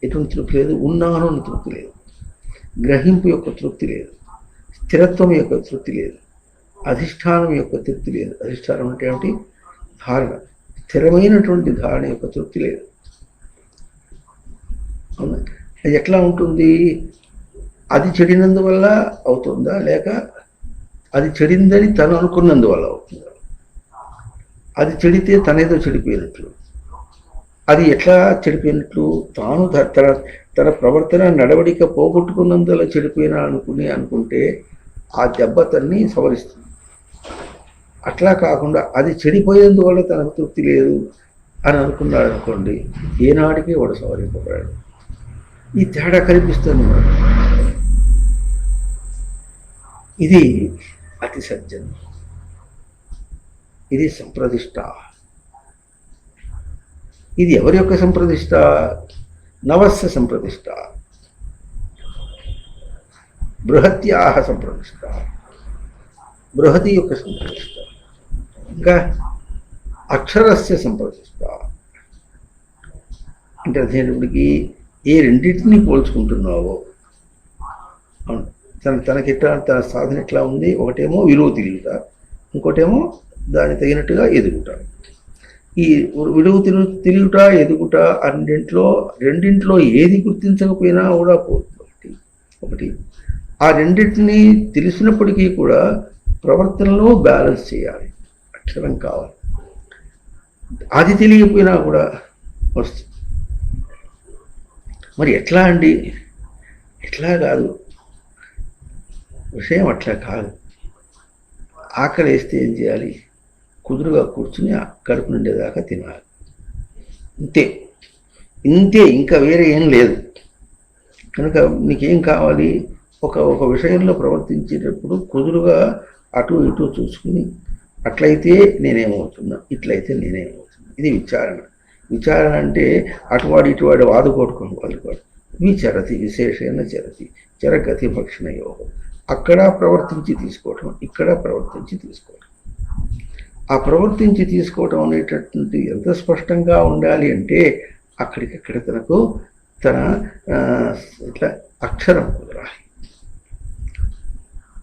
ఎటువంటి తృప్తి లేదు? ఉన్నాను అని తృప్తి లేదు, గ్రహింపు యొక్క తృప్తి లేదు, స్థిరత్వం యొక్క తృప్తి లేదు, అధిష్టానం యొక్క తృప్తి లేదు. అధిష్టానం అంటే ఏమిటి? ధారణ, స్థిరమైనటువంటి ధారణ యొక్క తృప్తి లేదు. అవునా? అది ఎట్లా ఉంటుంది? అది చెడినందువల్ల అవుతుందా, లేక అది చెడిందని తను అనుకున్నందువల్ల అవుతుందా? అది చెడితే తనేదో చెడిపోయినట్లు. అది ఎట్లా చెడిపోయినట్లు? తాను తన ప్రవర్తన నడవడిక పోగొట్టుకున్నందువల్ల చెడిపోయినా అనుకుంటే ఆ దెబ్బ తన్ని సవరిస్తుంది. అట్లా కాకుండా అది చెడిపోయేందువల్ల తనకు తృప్తి లేదు అని అనుకున్నాడు అనుకోండి, ఏనాటికి వాడు సవరింపబడాడు. ఈ తేడా కనిపిస్తుంది మనకు. ఇది అతి సత్యం. ఇది సంప్రదిష్ట. ఇది ఎవరి యొక్క సంప్రదిష్ట? నవస్య సంప్రదిష్ట, బృహత్యాహ సంప్రదిష్ట, బృహతి యొక్క సంప్రదిష్ట, ఇంకా అక్షరస్య సంప్రదిష్ట. అంటే అదేంటికి ఏ రెండింటినీ పోల్చుకుంటున్నావో, తనకెట్లా, తన సాధన ఎట్లా ఉంది? ఒకటేమో విలువ తెలియట, ఇంకోటేమో దాని తగినట్టుగా ఎదుగుట. ఈ విలువ తెలియట, ఎదుగుట రెండింట్లో ఏది గుర్తించకపోయినా కూడా పోతుంది. ఒకటి ఆ రెండింటినీ తెలిసినప్పటికీ కూడా ప్రవర్తనలో బ్యాలెన్స్ చేయాలి, అక్షరం కావాలి. అది తెలియకపోయినా కూడా వస్తుంది. మరి ఎట్లా అండి? ఎట్లా కాదు, విషయం అట్లా కాదు. ఆకలి వేస్తే ఏం చేయాలి? కుదురుగా కూర్చుని కడుపు నిండేదాకా తినాలి. ఇంతే, ఇంకా వేరే ఏం లేదు. కనుక నీకేం కావాలి? ఒక విషయంలో ప్రవర్తించేటప్పుడు కుదురుగా అటు ఇటు చూసుకుని, అట్లయితే నేనేమవుతున్నా, ఇట్లయితే నేనేమవుతున్నా. ఇది విచారణ. విచారణ అంటే అటువాడు ఇటువాడు వాదుకోడు. విచరతి విశేషణ చరతి చరగతి భక్షణ యోగం. అక్కడ ప్రవర్తించి తీసుకోవటం, ఇక్కడ ప్రవర్తించి తీసుకోవటం. ఆ ప్రవర్తించి తీసుకోవటం అనేటటువంటి ఎంత స్పష్టంగా ఉండాలి అంటే అక్కడికక్కడ తన ఇట్లా అక్షరం కుదరాలి.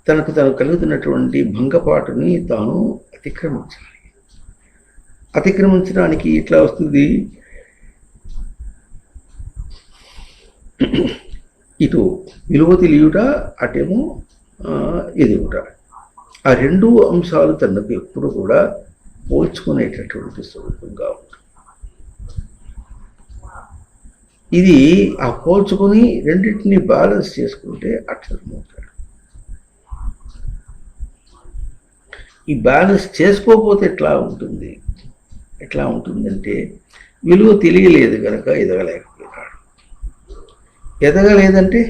తనకు కలుగుతున్నటువంటి భంగపాటుని తాను అతిక్రమించాలి. అతిక్రమించడానికి ఇట్లా వస్తుంది. ఇటు విలువ తెలియుట, అటేమో ఎదుగుట. ఆ రెండు అంశాలు తనకు ఎప్పుడు కూడా పోల్చుకునేటటువంటి స్వరూపంగా ఉంటుంది. ఇది ఆ పోల్చుకొని రెండింటిని బ్యాలెన్స్ చేసుకుంటే అక్షరం అవుతాడు. ఈ బ్యాలెన్స్ చేసుకోకపోతే ఎట్లా ఉంటుందంటే విలువ తెలియలేదు కనుక ఎదగలేకపోయినాడు. ఎదగలేదంటే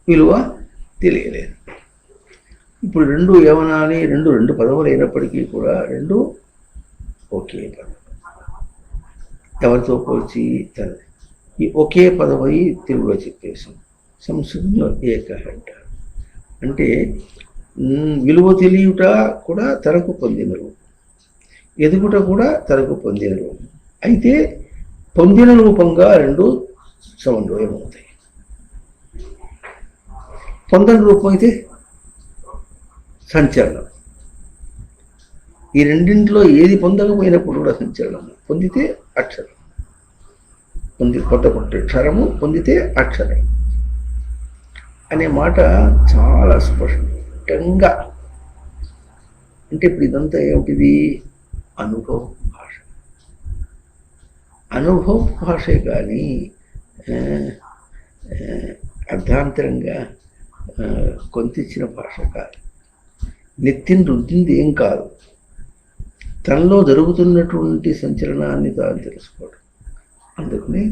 విలువ తెలియలేదు. ఇప్పుడు రెండు ఏమనాలి, రెండు పదవులు అయినప్పటికీ కూడా రెండు ఒకే పదం. ఎవరితో పోల్చి ఈ ఒకే పదవి తెలుగులో చెప్పేసాం. సంస్కృతంలో ఏక అంటారు. అంటే విలువ తెలియుట కూడా తనకు పొందిన రూపం, ఎదుగుట కూడా తనకు పొందిన రూపం. అయితే పొందిన రూపంగా రెండు సమన్వయమవుతాయి. పొందని రూపం అయితే సంచలనం. ఈ రెండింటిలో ఏది పొందకపోయినప్పుడు కూడా సంచలనం. పొందితే అక్షరం, పొందకుంటే క్షరము, పొందితే అక్షరం అనే మాట చాలా స్పష్టంగా. అంటే ఇప్పుడు ఇదంతా ఏమిటిది? అనుభవ భాష. అనుభవ భాషే కానీ అర్ధాంతరంగా కొంతిచ్చిన భాష కాదు. నెత్తిని రుద్దింది ఏం కాదు. తనలో జరుగుతున్నటువంటి సంచలనాన్ని తాను తెలుసుకోవడం. అందుకని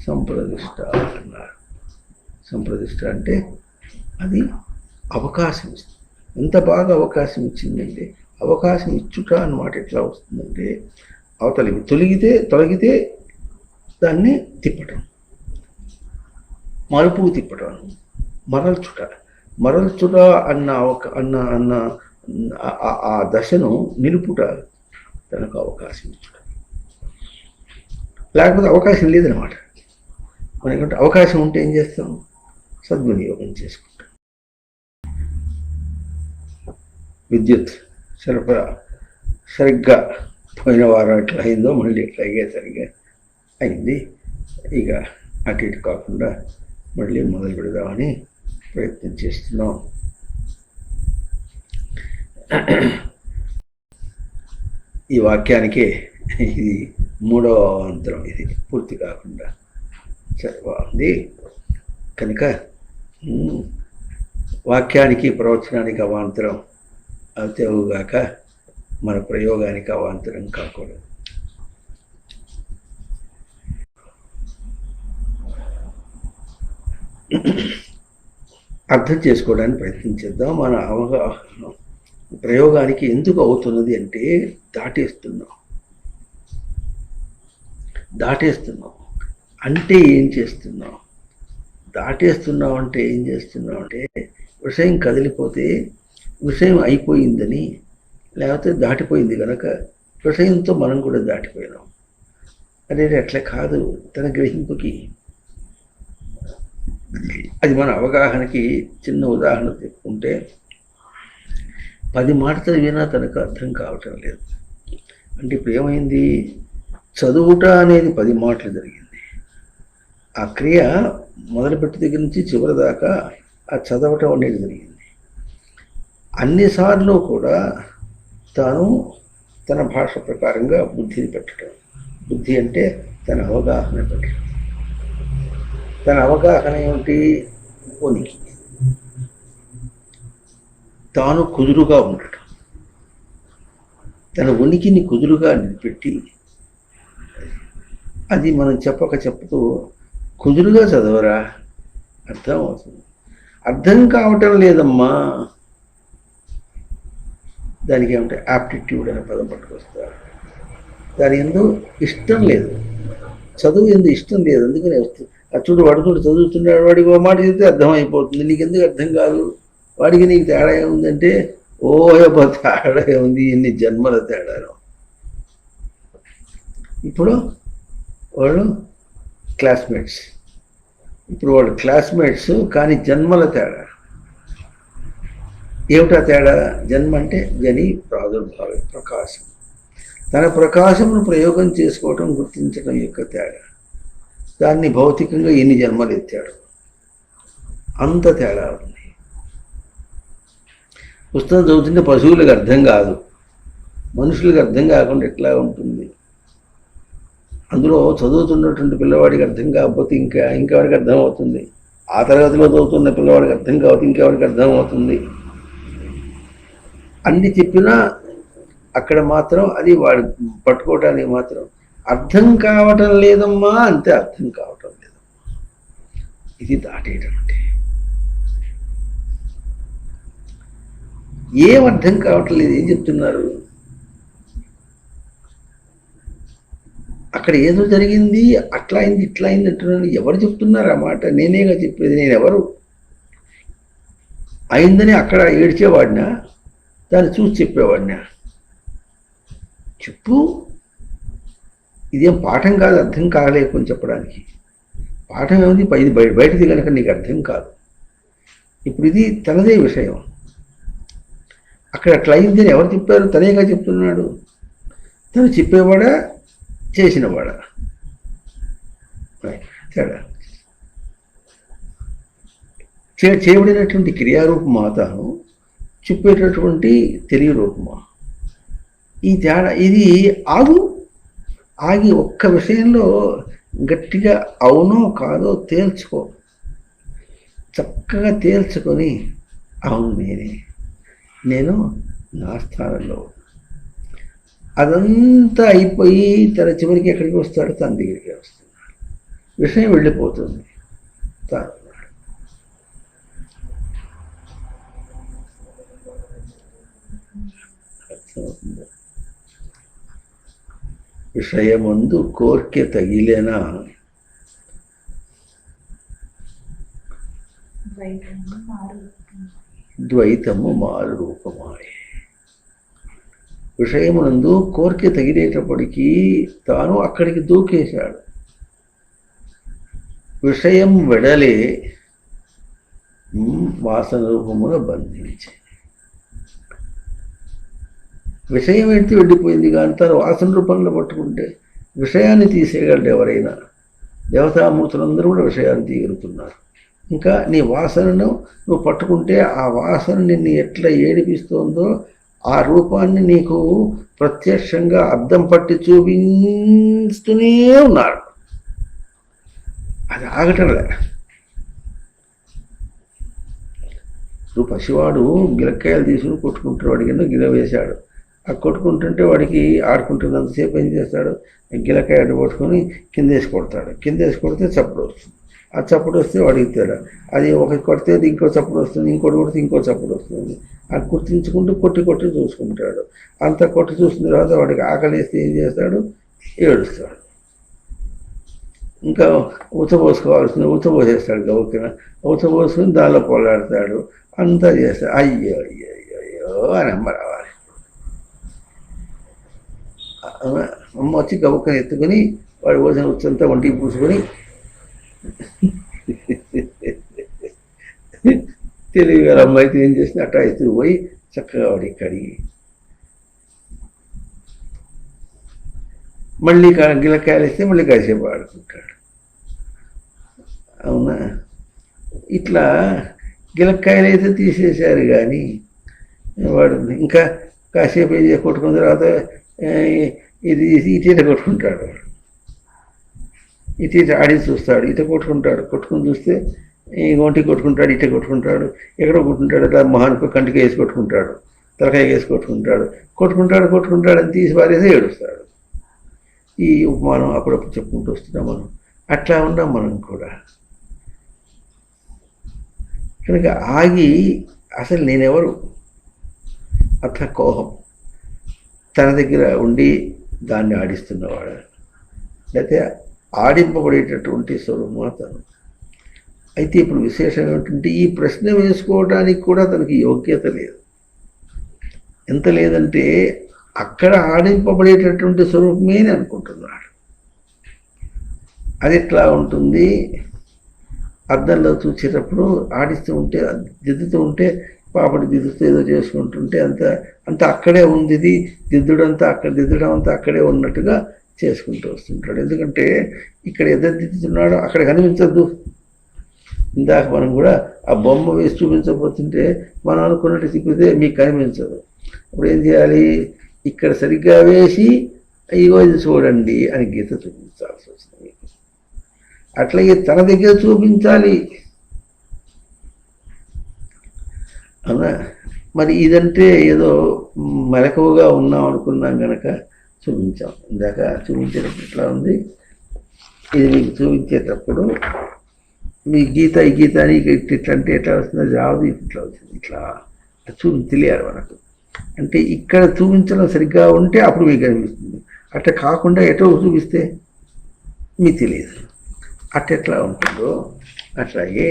సంప్రదిష్ట అన్నారు. సంప్రదిష్ట అంటే అది అవకాశం ఇస్తుంది. ఎంత బాగా అవకాశం ఇచ్చిందంటే, అవకాశం ఇచ్చుట అన్నమాట ఎట్లా వస్తుందంటే, అవతలికి తొలగితే దాన్ని తిప్పటం, మలుపుకు తిప్పటం, మరల్చుట అన్న ఆ దశను నిలుపుట తనకు అవకాశం ఇచ్చుట. లేకపోతే అవకాశం లేదనమాట. మనకంటే అవకాశం ఉంటే ఏం చేస్తాం? సద్వినియోగం చేసుకుంటాం. విద్యుత్ సరఫరా సరిగ్గా పోయిన వారం ఎట్లా అయిందో మళ్ళీ ఎట్లాగే సరిగ్గా అయింది. ఇక అటు ఇటు కాకుండా మళ్ళీ మొదలు పెడదామని ప్రయత్నం చేస్తున్నాం. ఈ వాక్యానికే ఇది 3వ అవాంతరం. ఇది పూర్తి కాకుండా సరే బాగుంది కనుక వాక్యానికి ప్రవచనానికి అవాంతరం అవుతేవుగాక మన ప్రయోగానికి అవాంతరం కాకూడదు. అర్థం చేసుకోవడానికి ప్రయత్నించేద్దాం. మన అవగాహన ప్రయోగానికి ఎందుకు అవుతున్నది అంటే దాటేస్తున్నాం అంటే ఏం చేస్తున్నాం? దాటేస్తున్నాం అంటే ఏం చేస్తున్నాం అంటే విషయం కదిలిపోతే విషయం అయిపోయిందని, లేకపోతే దాటిపోయింది కనుక విషయంతో మనం కూడా దాటిపోయినాం అనేది అట్లా కాదు. తన గ్రహింపుకి అది మన అవగాహనకి చిన్న ఉదాహరణ చెప్పుకుంటే, 10 మాటలు వినా తనకు అర్థం కావటం లేదు. అంటే ఇప్పుడు ఏమైంది? చదువుట అనేది 10 మాటలు జరిగింది. ఆ క్రియ మొదలుపెట్టి దగ్గర నుంచి చివరి దాకా ఆ చదవటం అనేది జరిగింది. అన్నిసార్లు కూడా తాను తన భాష ప్రకారంగా బుద్ధిని పెట్టడం. బుద్ధి అంటే తన అవగాహన పెట్టడం. తన అవగాహన ఏమిటి? ఉనికి. తాను కుదురుగా ఉండటం. తన ఉనికిని కుదురుగా నిలబెట్టి, అది మనం చెప్పుతూ కుదురుగా చదవరా, అర్థం అవుతుంది. అర్థం కావటం లేదమ్మా, దానికి ఏమంటే యాప్టిట్యూడ్ అనే పదం పట్టుకొస్తారు. దాని ఎందు ఇష్టం లేదు, చదువు ఎందు ఇష్టం లేదు. అందుకనే వస్తుంది. చూడు వాడు చదువుతున్నాడు, వాడికి ఒక మాట చెప్తే అర్థమైపోతుంది. నీకు ఎందుకు అర్థం కాదు? వాడికి నీకు తేడా ఏముందంటే, ఓయబ్బా తేడా ఏముంది, ఎన్ని జన్మల తేడాను. ఇప్పుడు వాళ్ళు క్లాస్మేట్స్, కానీ జన్మల తేడా. ఏమిటా తేడా? జన్మ అంటే జని ప్రాదుర్భావం, ప్రకాశం. తన ప్రకాశంను ప్రయోగం చేసుకోవటం, గుర్తించడం యొక్క తేడా. దాన్ని భౌతికంగా ఎన్ని జన్మలు ఎత్తాడు. అంత తేడా ఉంది. పుస్తకం చదువుతుంటే పశువులకు అర్థం కాదు, మనుషులకు అర్థం కాకుండా ఎట్లా ఉంటుంది. అందులో చదువుతున్నటువంటి పిల్లవాడికి అర్థం కాకపోతే ఇంకెవరికి అర్థమవుతుంది. ఆ తరగతిలో చదువుతున్న పిల్లవాడికి అర్థం కాకపోతే ఇంకెవరికి అర్థమవుతుంది. అన్ని చెప్పినా అక్కడ మాత్రం అది వాడు పట్టుకోవటానికి మాత్రం అర్థం కావటం లేదమ్మా, అంతే, అర్థం కావటం లేదు. ఇది దాటేయటం అంటే ఏం అర్థం కావటం లేదు. ఏం చెప్తున్నారు? అక్కడ ఏదో జరిగింది, అట్లా అయింది, ఇట్లా అయింది అంటున్నాను. ఎవరు చెప్తున్నారు ఆ మాట? నేనేగా చెప్పేది. నేనెవరు? అయిందని అక్కడ ఏడ్చేవాడినా, దాన్ని చూసి చెప్పేవాడినా? చెప్పు. ఇదేం పాఠం కాదు, అర్థం కాలేకొని చెప్పడానికి. పాఠం ఏముంది? బయటది కనుక నీకు అర్థం కాదు. ఇప్పుడు ఇది తనదే విషయం. అక్కడ అట్లా అయిందని ఎవరు చెప్పారు? తనేగా చెప్తున్నాడు. తను చెప్పేవాడా, చేసినవాడా? తేడా. చేయబడినటువంటి క్రియారూపమా తాను, చెప్పేటటువంటి తెలియరూపమా? ఈ తేడా. ఇది ఆగి ఒక్క విషయంలో గట్టిగా అవునో కాదో తేల్చుకో. చక్కగా తేల్చుకొని అవును నేను నా స్థానంలో. అదంతా అయిపోయి తన చివరికి ఎక్కడికి వస్తాడు? తన దగ్గరికి వస్తున్నాడు. విషయం వెళ్ళిపోతుంది. తాను అర్థమవుతుంది. విషయమందు కోర్కె తగిలేనా ద్వైతము మారు రూపమాయే. విషయమునందు కోరిక తగిలేటప్పటికీ తాను అక్కడికి దూకేశాడు. విషయం వెడలే వాసన రూపముగా బంధించి. విషయం ఎత్తి వెళ్ళిపోయింది కానీ తను వాసన రూపంలో పట్టుకుంటే విషయాన్ని తీసేయగలడు ఎవరైనా. దేవతామూర్తులందరూ కూడా విషయాన్ని తీయగలుగుతున్నారు. ఇంకా నీ వాసనను నువ్వు పట్టుకుంటే ఆ వాసన నిన్ను ఎట్లా ఏడిపిస్తోందో ఆ రూపాన్ని నీకు ప్రత్యక్షంగా అద్దం పట్టి చూపిస్తూనే ఉన్నాడు. అది ఆగటంలే. ఇప్పుడు పసివాడు గిలక్కాయలు తీసుకుని కొట్టుకుంటాడు. వాడికి ఎన్నో గిల వేశాడు. ఆ కొట్టుకుంటుంటే వాడికి ఆడుకుంటున్నంతసేపు ఏం చేస్తాడు? గిలకాయ అడ్డు పట్టుకొని కిందేసి కొడతాడు. కిందేసి కొడితే చప్పుడు వస్తుంది. ఆ చప్పుడు వస్తే వాడికి తేడా. అది ఒకటి కొడితే ఇంకో చప్పుడు వస్తుంది, ఇంకోటి కొడితే ఇంకో చప్పుడు వస్తుంది. అది గుర్తించుకుంటూ కొట్టి చూసుకుంటాడు. అంత కొట్టి చూసిన తర్వాత వాడికి ఆకలిస్తే ఏం చేస్తాడు? ఏడుస్తాడు. ఇంకా ఉతపోసుకోవాల్సింది ఉతపోసేస్తాడు. గౌకిన ఉతపోసుకుని దానిలో పొలాడతాడు. అంతా చేస్తాడు. అయ్యో అయ్యో అయ్యో అని అమ్మ రావాలి. అమ్మ వచ్చి గౌకని ఎత్తుకొని వాడి భోజనం వచ్చంతా ఒంటికి పూసుకొని తెలివిగా అమ్మాయితో ఏం చేసిన అట్టా ఎత్తుకు పోయి చక్కగా వాడికి కడిగి మళ్ళీ గిలకాయలు ఇస్తే మళ్ళీ కాసేపు ఆడుకుంటాడు. అవునా? ఇట్లా గిలక్కాయలు అయితే తీసేశారు కానీ వాడు ఇంకా కాసేపు ఏం కొట్టుకున్న తర్వాత ఇది ఇటీట కొట్టుకుంటాడు. ఇటీట ఆడి చూస్తాడు. ఇట కొట్టుకుంటాడు. కొట్టుకుని చూస్తే ఒంటి కొట్టుకుంటాడు, ఇటే కొట్టుకుంటాడు, ఎక్కడో కొట్టుకుంటాడు. అట్లా మొహానికి కంటికి వేసి కొట్టుకుంటాడు, తలకాయ వేసి కొట్టుకుంటాడు అని తీసి పారేసి ఏడుస్తాడు. ఈ ఉపమానం అప్పుడప్పుడు చెప్పుకుంటూ వస్తున్నాం మనం. అట్లా ఉన్నాం మనం కూడా. కనుక ఆగి అసలు నేనెవరు? అట్లా కోపం తన దగ్గర ఉండి దాన్ని ఆడిస్తున్నవాడు, లేకపోతే ఆడింపబడేటటువంటి స్వరూపం తను. అయితే ఇప్పుడు విశేషం ఏమిటంటే ఈ ప్రశ్న వేసుకోవడానికి కూడా తనకి యోగ్యత లేదు. ఎంత లేదంటే అక్కడ ఆడింపబడేటటువంటి స్వరూపమే అని అనుకుంటున్నాడు. అది ఎట్లా ఉంటుంది? అద్దంలో చూసేటప్పుడు ఆడిస్తూ ఉంటే, దిద్దుతూ ఉంటే, పాపడి దిద్దుతూ ఏదో చేసుకుంటుంటే అంత అక్కడే ఉంది. ఇది దిద్దడం అంతా అక్కడే ఉన్నట్టుగా చేసుకుంటూ వస్తుంటాడు. ఎందుకంటే ఇక్కడ ఎదురు దిద్దుతున్నాడో అక్కడ కనిపించద్దు. ఇందాక మనం కూడా ఆ బొమ్మ వేసి చూపించకపోతుంటే మనం అనుకున్నట్టు తిప్పితే మీకు కనిపించదు. అప్పుడు ఏం చేయాలి? ఇక్కడ సరిగ్గా వేసి ఇగో ఇది చూడండి అని గీత చూపించాల్సి వస్తుంది మీకు. అట్లాగే తన దగ్గర చూపించాలి. అవునా? మరి ఇదంటే ఏదో మెలకువగా ఉన్నాం అనుకున్నాం కనుక చూపించాం. ఇందాక చూపించేటప్పుడు ఇట్లా ఉంది. ఇది మీకు చూపించేటప్పుడు మీ గీత ఈ గీత అని ఇట్లా అంటే ఎట్లా వస్తుంది? అది రాదు, ఇట్లా వచ్చింది. ఇట్లా తెలియాలి మనకు. అంటే ఇక్కడ చూపించడం సరిగ్గా ఉంటే అప్పుడు మీకు అనిపిస్తుంది. అట్లా కాకుండా ఎటో చూపిస్తే మీకు తెలియదు. ఎట్లా ఉంటుందో అట్లాగే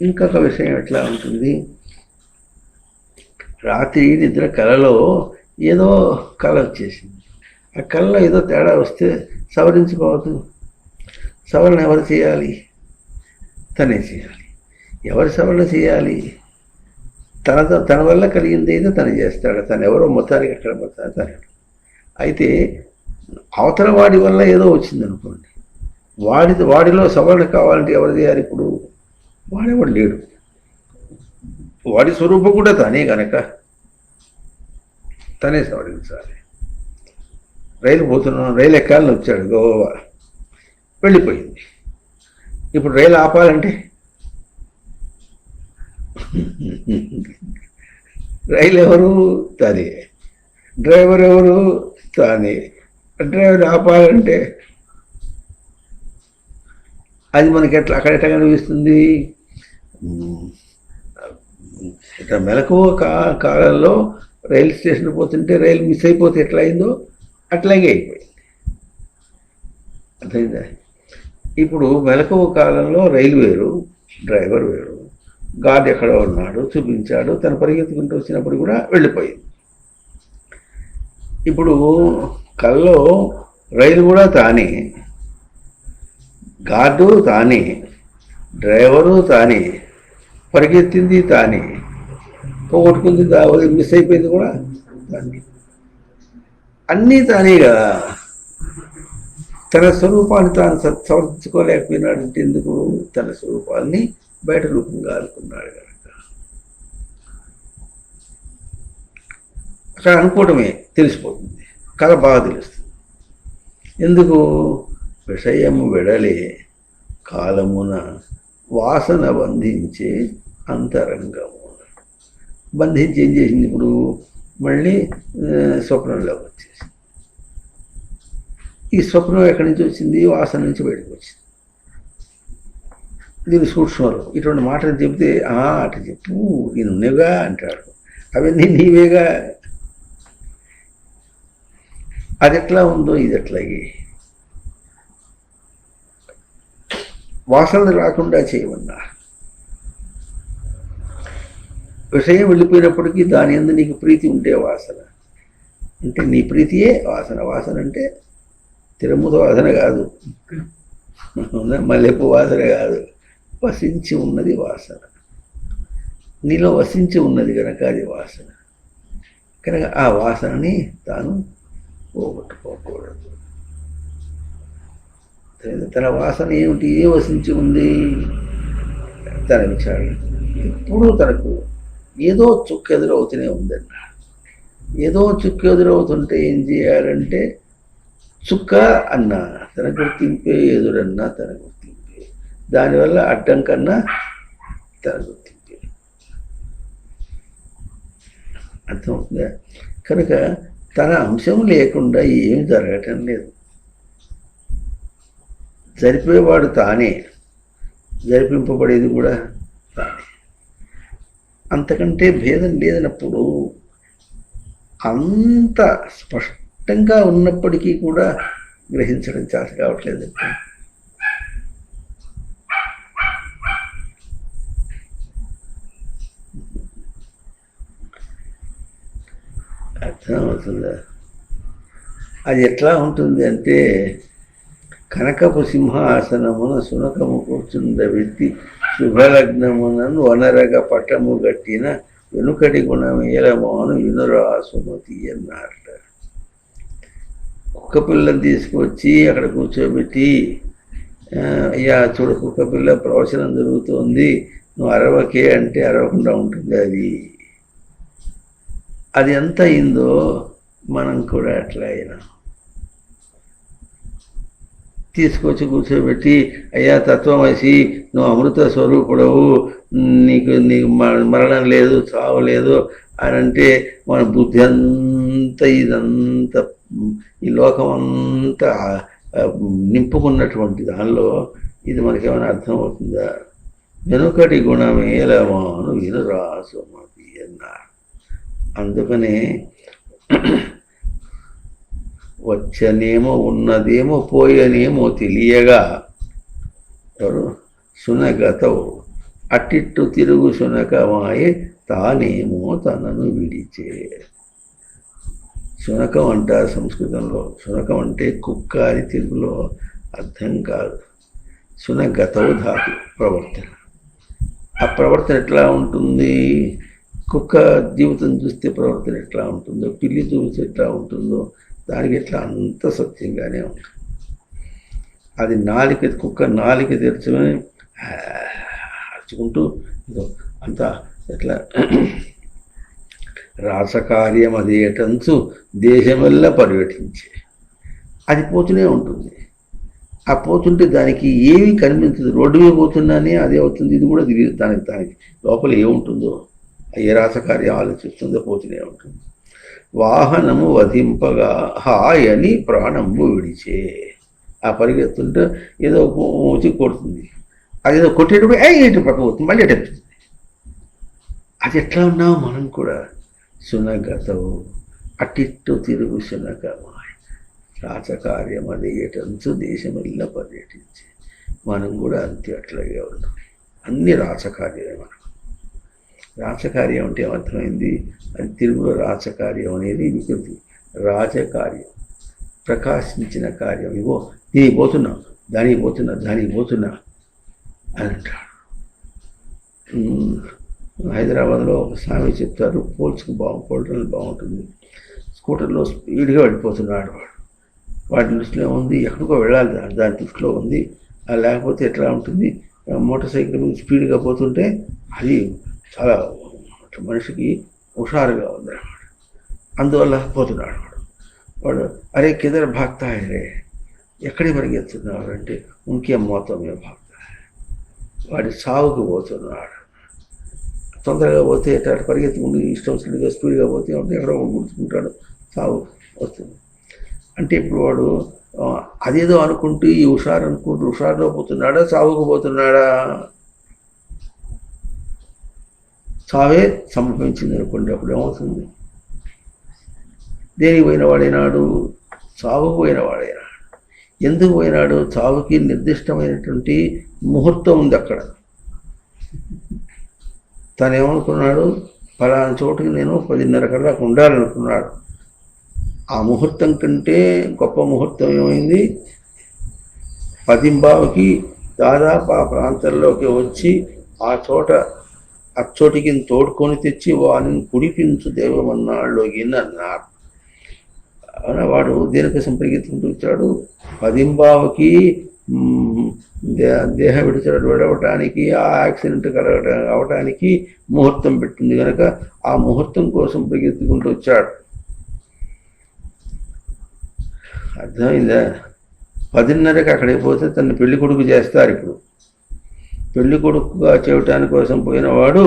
ఇంకొక విషయం ఎట్లా ఉంటుంది? రాత్రి నిద్ర కళలో ఏదో కళ వచ్చేసింది. ఆ కళలో ఏదో తేడా వస్తే సవరించుకోవద్దు. సవరణ ఎవరు చేయాలి? తనే చేయాలి. ఎవరు సవరణ చేయాలి? తన వల్ల కలిగింది ఏదో తను చేస్తాడు. తను ఎవరో మొత్తానికి అక్కడ మొత్తాన్ని తను. అయితే అవతల వాడి వల్ల ఏదో వచ్చింది అనుకోండి, వాడిలో సవరణ కావాలంటే ఎవరు చేయాలి? ఇప్పుడు వాడెవడు లేడు. వాడి స్వరూపం కూడా తనే కనుక తనే సవరించాలి. రైలు పోతున్నాం, రైలు ఎక్కాలని వచ్చాడు, గోవా వెళ్ళిపోయింది. ఇప్పుడు రైలు ఆపాలంటే రైలు ఎవరు? తనే. డ్రైవర్ ఎవరు? తానే. డ్రైవర్ ఆపాలంటే అది మనకి అక్కడ ఎట్లా కనిపిస్తుంది? ఇట్లా మెలకువ కాలంలో రైలు స్టేషన్ పోతుంటే రైలు మిస్ అయిపోతే ఎట్లా అయిందో అట్లాగే అయిపోయింది. అర్థమైందా? ఇప్పుడు మెలకువ కాలంలో రైలు వేరు, డ్రైవర్ వేరు. గార్డ్ ఎక్కడో ఉన్నాడు, చూపించాడు, తను పరిగెత్తుకుంటూ వచ్చినప్పుడు కూడా వెళ్ళిపోయింది. ఇప్పుడు కల్లో రైలు కూడా తానే, గార్డు తానే, డ్రైవరు తానే, పరిగెత్తింది తానే, పోగొట్టుకుంది మిస్ అయిపోయింది కూడా తానే. అన్నీ తానే కదా. తన స్వరూపాన్ని తాను సమర్థించుకోలేకపోయినాడంటే ఎందుకు? తన స్వరూపాన్ని బయట రూపంగా అనుకున్నాడు కనుక. అక్కడ అనుకోవటమే తెలిసిపోతుంది, కళ బాగా తెలుస్తుంది. ఎందుకు? విషయము వెడలే కాలమున వాసన బంధించే అంతరంగము. బంధించి ఏం చేసింది? ఇప్పుడు మళ్ళీ స్వప్నంలోకి వచ్చేసింది. ఈ స్వప్నం ఎక్కడి నుంచి వచ్చింది? వాసన నుంచి బయటకు వచ్చింది. దీని సూక్ష్మరు ఇటువంటి మాటలు చెబితే అటు చెప్పు, నేను నువ్వేగా అంటాడు. అవన్నీ నీవేగా. అది ఎట్లా ఉందో ఇది ఎట్లాగే. వాసనలు రాకుండా చేయమన్నా. విషయం వెళ్ళిపోయినప్పటికీ దాని యందు నీకు ప్రీతి ఉంటే వాసన అంటే నీ ప్రీతియే వాసన. వాసన అంటే తిరుమూత వాసన కాదు, మల్లెపూ వాసన కాదు, వసించి ఉన్నది వాసన. నీలో వసించి ఉన్నది కనుక అది వాసన. కనుక ఆ వాసనని తాను పోగొట్టుకోకూడదు. తన వాసన ఏమిటి? ఏ వసించి ఉంది? తన విచారణ. ఎప్పుడూ తనకు ఏదో చుక్క ఎదురవుతూనే ఉందన్నాడు. ఏదో చుక్క ఎదురవుతుంటే ఏం చేయాలంటే చుక్క అన్నా తన గుర్తింపే, ఎదురన్నా తన గుర్తింపే, దానివల్ల అడ్డం కన్నా తన గుర్తింపే. అర్థమవుతుందా? కనుక తన అంశం లేకుండా ఏమి జరగటం లేదు. జరిపేవాడు తానే, జరిపింపబడేది కూడా తానే. అంతకంటే భేదం లేదన్నప్పుడు అంత స్పష్టంగా ఉన్నప్పటికీ కూడా గ్రహించడం చేత కావట్లేదు. అర్థమవుతుందా? అది ఎట్లా ఉంటుంది అంటే కనకపు సింహాసనమున సునకము కూర్చుండబెట్టి శుభలగ్నమునను వనరగ పటము గట్టిన వెనుకటి గుణమేలమోను వినురా సుమతి అన్నారట. కుక్క పిల్లని తీసుకొచ్చి అక్కడ కూర్చోబెట్టి అయ్యా చూడు కుక్క పిల్ల ప్రవచనం జరుగుతుంది, నువ్వు అరవకే అంటే అరవకుండా ఉంటుంది. అది ఎంత అయిందో మనం కూడా అట్లా అయినా తీసుకొచ్చి కూర్చోబెట్టి, అయ్యా తత్వమసి, నువ్వు అమృత స్వరూపుడవు, నీకు మరణం లేదు, చావు లేదు అని అంటే మన బుద్ధి అంతా ఇదంతా ఈ లోకం అంతా నింపుకున్నటువంటి దానిలో ఇది మనకేమైనా అర్థమవుతుందా? వెనుకటి గుణమేలమాను వినురాసుమతి అన్నారు. అందుకనే వచ్చనేమో ఉన్నదేమో పోయనేమో తెలియగా సునగతవు అట్టిట్టు తిరుగు సునకమాయే తానేమో తనను విడిచే. శునకం అంటారు సంస్కృతంలో. శునకం అంటే కుక్క అని తెలుగులో అర్థం కాదు. శునగతవు ధాతు ప్రవర్తన. ఆ ప్రవర్తన ఎట్లా ఉంటుంది? కుక్క జీవితం చూస్తే ప్రవర్తన ఎట్లా ఉంటుందో, పిల్లి చూస్తే ఎట్లా ఉంటుందో దానికి ఎట్లా అంత సత్యంగానే ఉంటుంది. అది కుక్క నాలిక తెరుచుకొని అరుచుకుంటూ అంతా ఎట్లా రాసకార్యం అదేటంచు దేశమెల్లా పర్యటించే. అది పోతూనే ఉంటుంది. ఆ పోతుంటే దానికి ఏమీ కనిపించదు. రోడ్డు మీద పోతున్నానే అదే అవుతుంది. ఇది కూడా తెలియదు దానికి లోపల ఏముంటుందో, ఏ రాసకార్యం ఆలోచిస్తుందో పోతూనే ఉంటుంది. వాహనము వధింపగా హాయని ప్రాణంబు విడిచే. ఆ పరిగెత్తుంటే ఏదో వచ్చి కొడుతుంది. అదేదో కొట్టేటప్పుడు ఇటు పక్క పోతుంది, మళ్ళీ ఎట్టెత్తుంది. అది ఎట్లా ఉన్నావు మనం కూడా. సునగతవు అటిట్టు తిరుగు సునకమాయ రాచకార్యం అదేటంచు దేశమెల్లా పర్యటించి. మనం కూడా అంతే అట్లాగే ఉన్నాం. అన్ని రాచకార్యమే. మనం రాచకార్యం అంటే ఏమర్థమైంది? అది తెలుగులో రాచకార్యం అనేది వికృతి. రాజకార్యం ప్రకాశించిన కార్యం. ఇవో దీనికి పోతున్నా, దానికి పోతున్నా అని అంటాడు. హైదరాబాద్లో ఒక స్వామి చెప్తారు, పోల్చడం బాగుంటుంది. స్కూటర్లో స్పీడ్గా వెళ్ళిపోతున్నాడు వాడి దృష్టిలో ఉంది, ఎక్కడికో వెళ్ళాలి, దాని దృష్టిలో ఉంది. లేకపోతే ఎట్లా ఉంటుంది? మోటార్ సైకిల్ మీద స్పీడ్గా పోతుంటే అది చాలా మనిషికి హుషారుగా ఉంది అన్నమాట. అందువల్ల పోతున్నాడు వాడు. అరే కిదర్ భాగ్తా రే, ఎక్కడికి పరిగెత్తున్నాడు అంటే ఉంకే మోతమే భాగ్తా. వాడి సాగుకు పోతున్నాడు. తొందరగా పోతే ఎట్లా పరిగెత్తుకుంటూ ఇష్టం వచ్చినట్టుగా స్పీడ్గా పోతే ఉంటే ఎక్కడో గుర్తుకుంటాడు, సాగు వస్తుంది. అంటే ఇప్పుడు వాడు అదేదో అనుకుంటూ ఈ హుషారులో పోతున్నాడా, సాగుకు పోతున్నాడా? సావే సంభవించింది అనుకోండి, అప్పుడు ఏమవుతుంది? దేనికి పోయిన వాడైనాడు? సావుకు పోయిన వాడైనాడు. ఎందుకు పోయినాడు? సావుకి నిర్దిష్టమైనటువంటి ముహూర్తం ఉంది అక్కడ. తను ఏమనుకున్నాడు? ఫలానా చోటుకి నేను 10:30 కల్లా ఉండాలనుకున్నాడు. ఆ ముహూర్తం కంటే గొప్ప ముహూర్తం ఏమైంది? 10:15కి దాదాపు ఆ ప్రాంతంలోకి వచ్చి ఆ చోటికి తోడుకొని తెచ్చి వారిని కుడిపించు దేవమన్నాళ్ళలోకి అన్నారు. వాడు దేనికోసం పరిగెత్తుకుంటూ వచ్చాడు? 10:15కి దేహ విడవటానికి, ఆ యాక్సిడెంట్ అవటానికి ముహూర్తం పెట్టింది కనుక ఆ ముహూర్తం కోసం పరిగెత్తుకుంటూ వచ్చాడు. అర్థమైందా? 10:30కి అక్కడికి పోతే తను పెళ్లి కొడుకు చేస్తారు. ఇప్పుడు పెళ్లి కొడుకుగా చేయటాని కోసం పోయినవాడు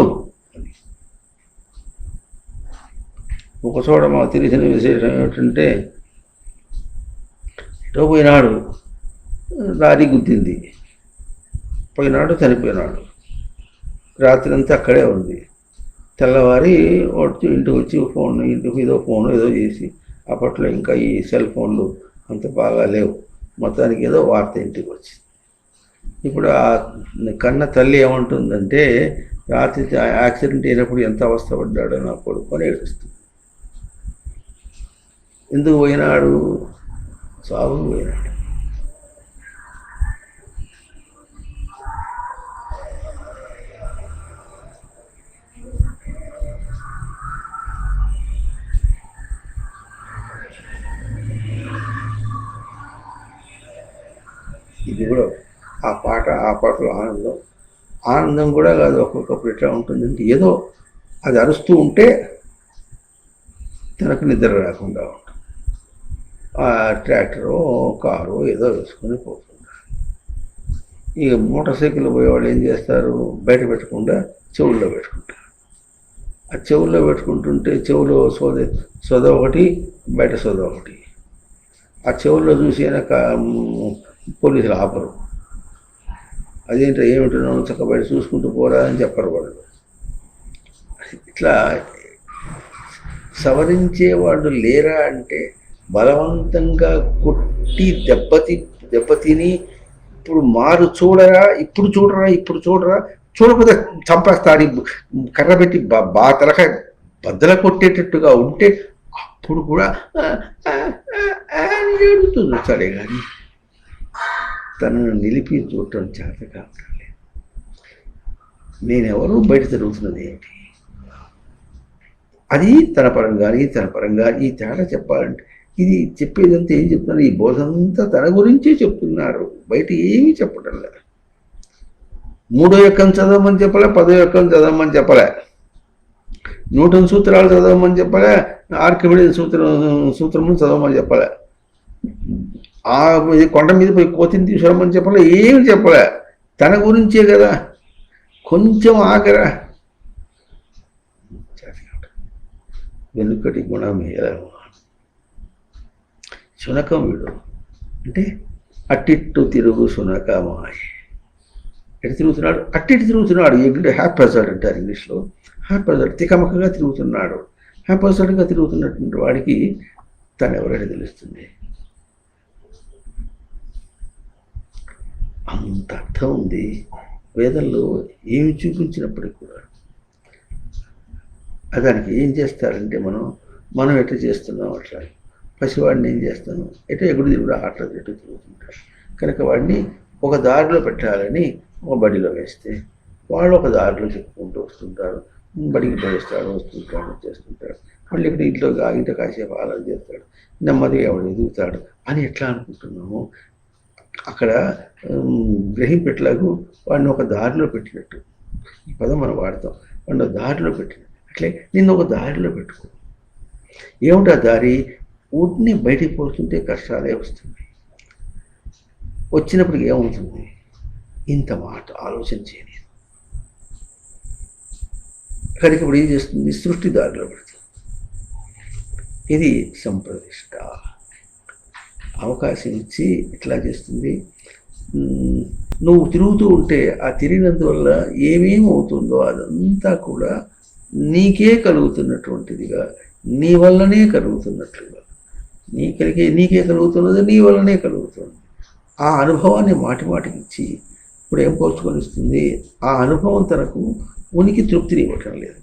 ఒక చోట మాకు తెలిసిన విశేషం ఏమిటంటే, ఎటో పోయినాడు, లారీ గుద్దింది, పోయినాడు, చనిపోయినాడు. రాత్రి అంతా అక్కడే ఉంది. తెల్లవారి ఇంటికి వచ్చి ఇంటికి ఫోన్ ఏదో చేసి, అప్పట్లో ఇంకా ఈ సెల్ ఫోన్లు అంత బాగా లేవు, మొత్తానికి ఏదో వార్త ఇంటికి వచ్చింది. ఇప్పుడు ఆ కన్న తల్లి ఏమంటుందంటే, రాత్రి యాక్సిడెంట్ అయినప్పుడు ఎంత అవస్థపడ్డాడో నా కొడుకు అని ఏడుస్తుంది. ఎందుకు పోయినాడు? సాగుకు పోయినాడు. ఇది కూడా ఆ పాటలో ఆనందం కూడా కాదు. ఒక్కొక్కప్పుడు ఎట్లా ఉంటుందంటే ఏదో అది అరుస్తూ ఉంటే తనకు నిద్ర రాకుండా ఉంటుంది. ఆ ట్రాక్టరో కారు ఏదో వేసుకొని పోతుంది. ఇక మోటార్ సైకిల్ పోయేవాళ్ళు ఏం చేస్తారు, బయట పెట్టకుండా చెవుల్లో పెట్టుకుంటారు. ఆ చెవుల్లో పెట్టుకుంటుంటే చెవులో సొద ఒకటి, బయట సొద ఒకటి. ఆ చెవుల్లో చూసి పోలీసులు ఆపరు. అదేంటో ఏమిటో చక్క బయట చూసుకుంటూ పోరా అని చెప్పరు వాళ్ళు. ఇట్లా సవరించేవాళ్ళు లేరా అంటే బలవంతంగా కొట్టి దెబ్బతిని ఇప్పుడు చూడరా చూడకపోతే చంపేస్తాడు, కర్ర పెట్టి తలకాయ బద్దల కొట్టేటట్టుగా ఉంటే అప్పుడు కూడా ఏడుతుంది సరే, కానీ తనను నిలిపి చూడటం చేత కావడం లేదు. నేనెవరూ బయట తిరుగుతున్నది ఏంటి, అది తన పరంగా ఈ తేడా చెప్పాలంటే ఇది చెప్పేదంతా ఏం చెప్తున్నారు, ఈ బోధంతా తన గురించే చెప్తున్నారు, బయట ఏమీ చెప్పడం లేదు. 3వ యొక్కం చదవమని చెప్పలే, 10వ యొక్కం చదవమని చెప్పలే, న్యూటన్ సూత్రాలు చదవమని చెప్పలే, ఆర్కిమిడిస్ సూత్రము చదవమని చెప్పలే, కొండ మీద పోయి కోతిని తీసుకురమ్మని చెప్పలే, ఏమి చెప్పలే. తన గురించే కదా. కొంచెం ఆగరా, వెనుకటి గుణం ఎలా శునకం వీడు అంటే అట్టిట్టు తిరుగు శునకమాయ. ఎటు తిరుగుతున్నాడు, అట్టిట్టు తిరుగుతున్నాడు. ఏంటంటే హ్యాపీజర్డ్ అంటారు ఇంగ్లీష్లో. హ్యాపీజర్డ్ తికమకగా తిరుగుతున్నాడు. హ్యాపీజర్డ్గా తిరుగుతున్నటువంటి వాడికి తను ఎవరైనా తెలుస్తుంది. అంత అర్థం ఉంది వేదంలో ఏమి చూపించినప్పటికీ కూడా. దానికి ఏం చేస్తారంటే మనం ఎట్లా చేస్తున్నాం అట్లా. పసివాడిని ఏం చేస్తాను, ఎటో ఎగుడు దిగుడు ఆటలు ఎటు తిరుగుతుంటారు కనుక వాడిని ఒక దారిలో పెట్టాలని ఒక బడిలో వేస్తే వాళ్ళు ఒక దారిలో చెప్పుకుంటూ వస్తుంటారు. బడికి పోయిస్తాడు, వస్తుంటాడు, చేస్తుంటాడు. మళ్ళీ ఇక్కడ ఇంట్లో కాసేపు ఆలోచన చేస్తాడు, నెమ్మదిగా ఎవడు ఎదుగుతాడు అని ఎట్లా అనుకుంటున్నాము. అక్కడ గ్రహింపెట్లాగు వాడిని ఒక దారిలో పెట్టినట్టు ఈ పదం మనం వాడతాం. వాడిని ఒక దారిలో పెట్టినట్టు అట్లే నిన్ను ఒక దారిలో పెట్టుకో. ఏమిటా దారి, ఊరిని బయటికి పోతుంటే కష్టాలే వస్తుంది. వచ్చినప్పటికి ఏమవుతుంది, ఇంత మాట ఆలోచన చేయలేదు కనుక ఇప్పుడు ఏం చేస్తుంది, సృష్టి దారిలో పెడుతుంది. ఇది సంప్రదిష్ట. అవకాశం ఇచ్చి ఇట్లా చేస్తుంది. నువ్వు తిరుగుతూ ఉంటే ఆ తిరిగినందువల్ల ఏమేమవుతుందో అదంతా కూడా నీకే కలుగుతున్నటువంటిదిగా, నీ వల్లనే కలుగుతున్నట్లుగా, నీకే కలుగుతున్నది, నీ వల్లనే కలుగుతుంది. ఆ అనుభవాన్ని మాటికి ఇచ్చి ఇప్పుడు ఏం పోల్చుకొని ఇస్తుంది, ఆ అనుభవం తనకు ఉనికి తృప్తిని ఇవ్వటం లేదు.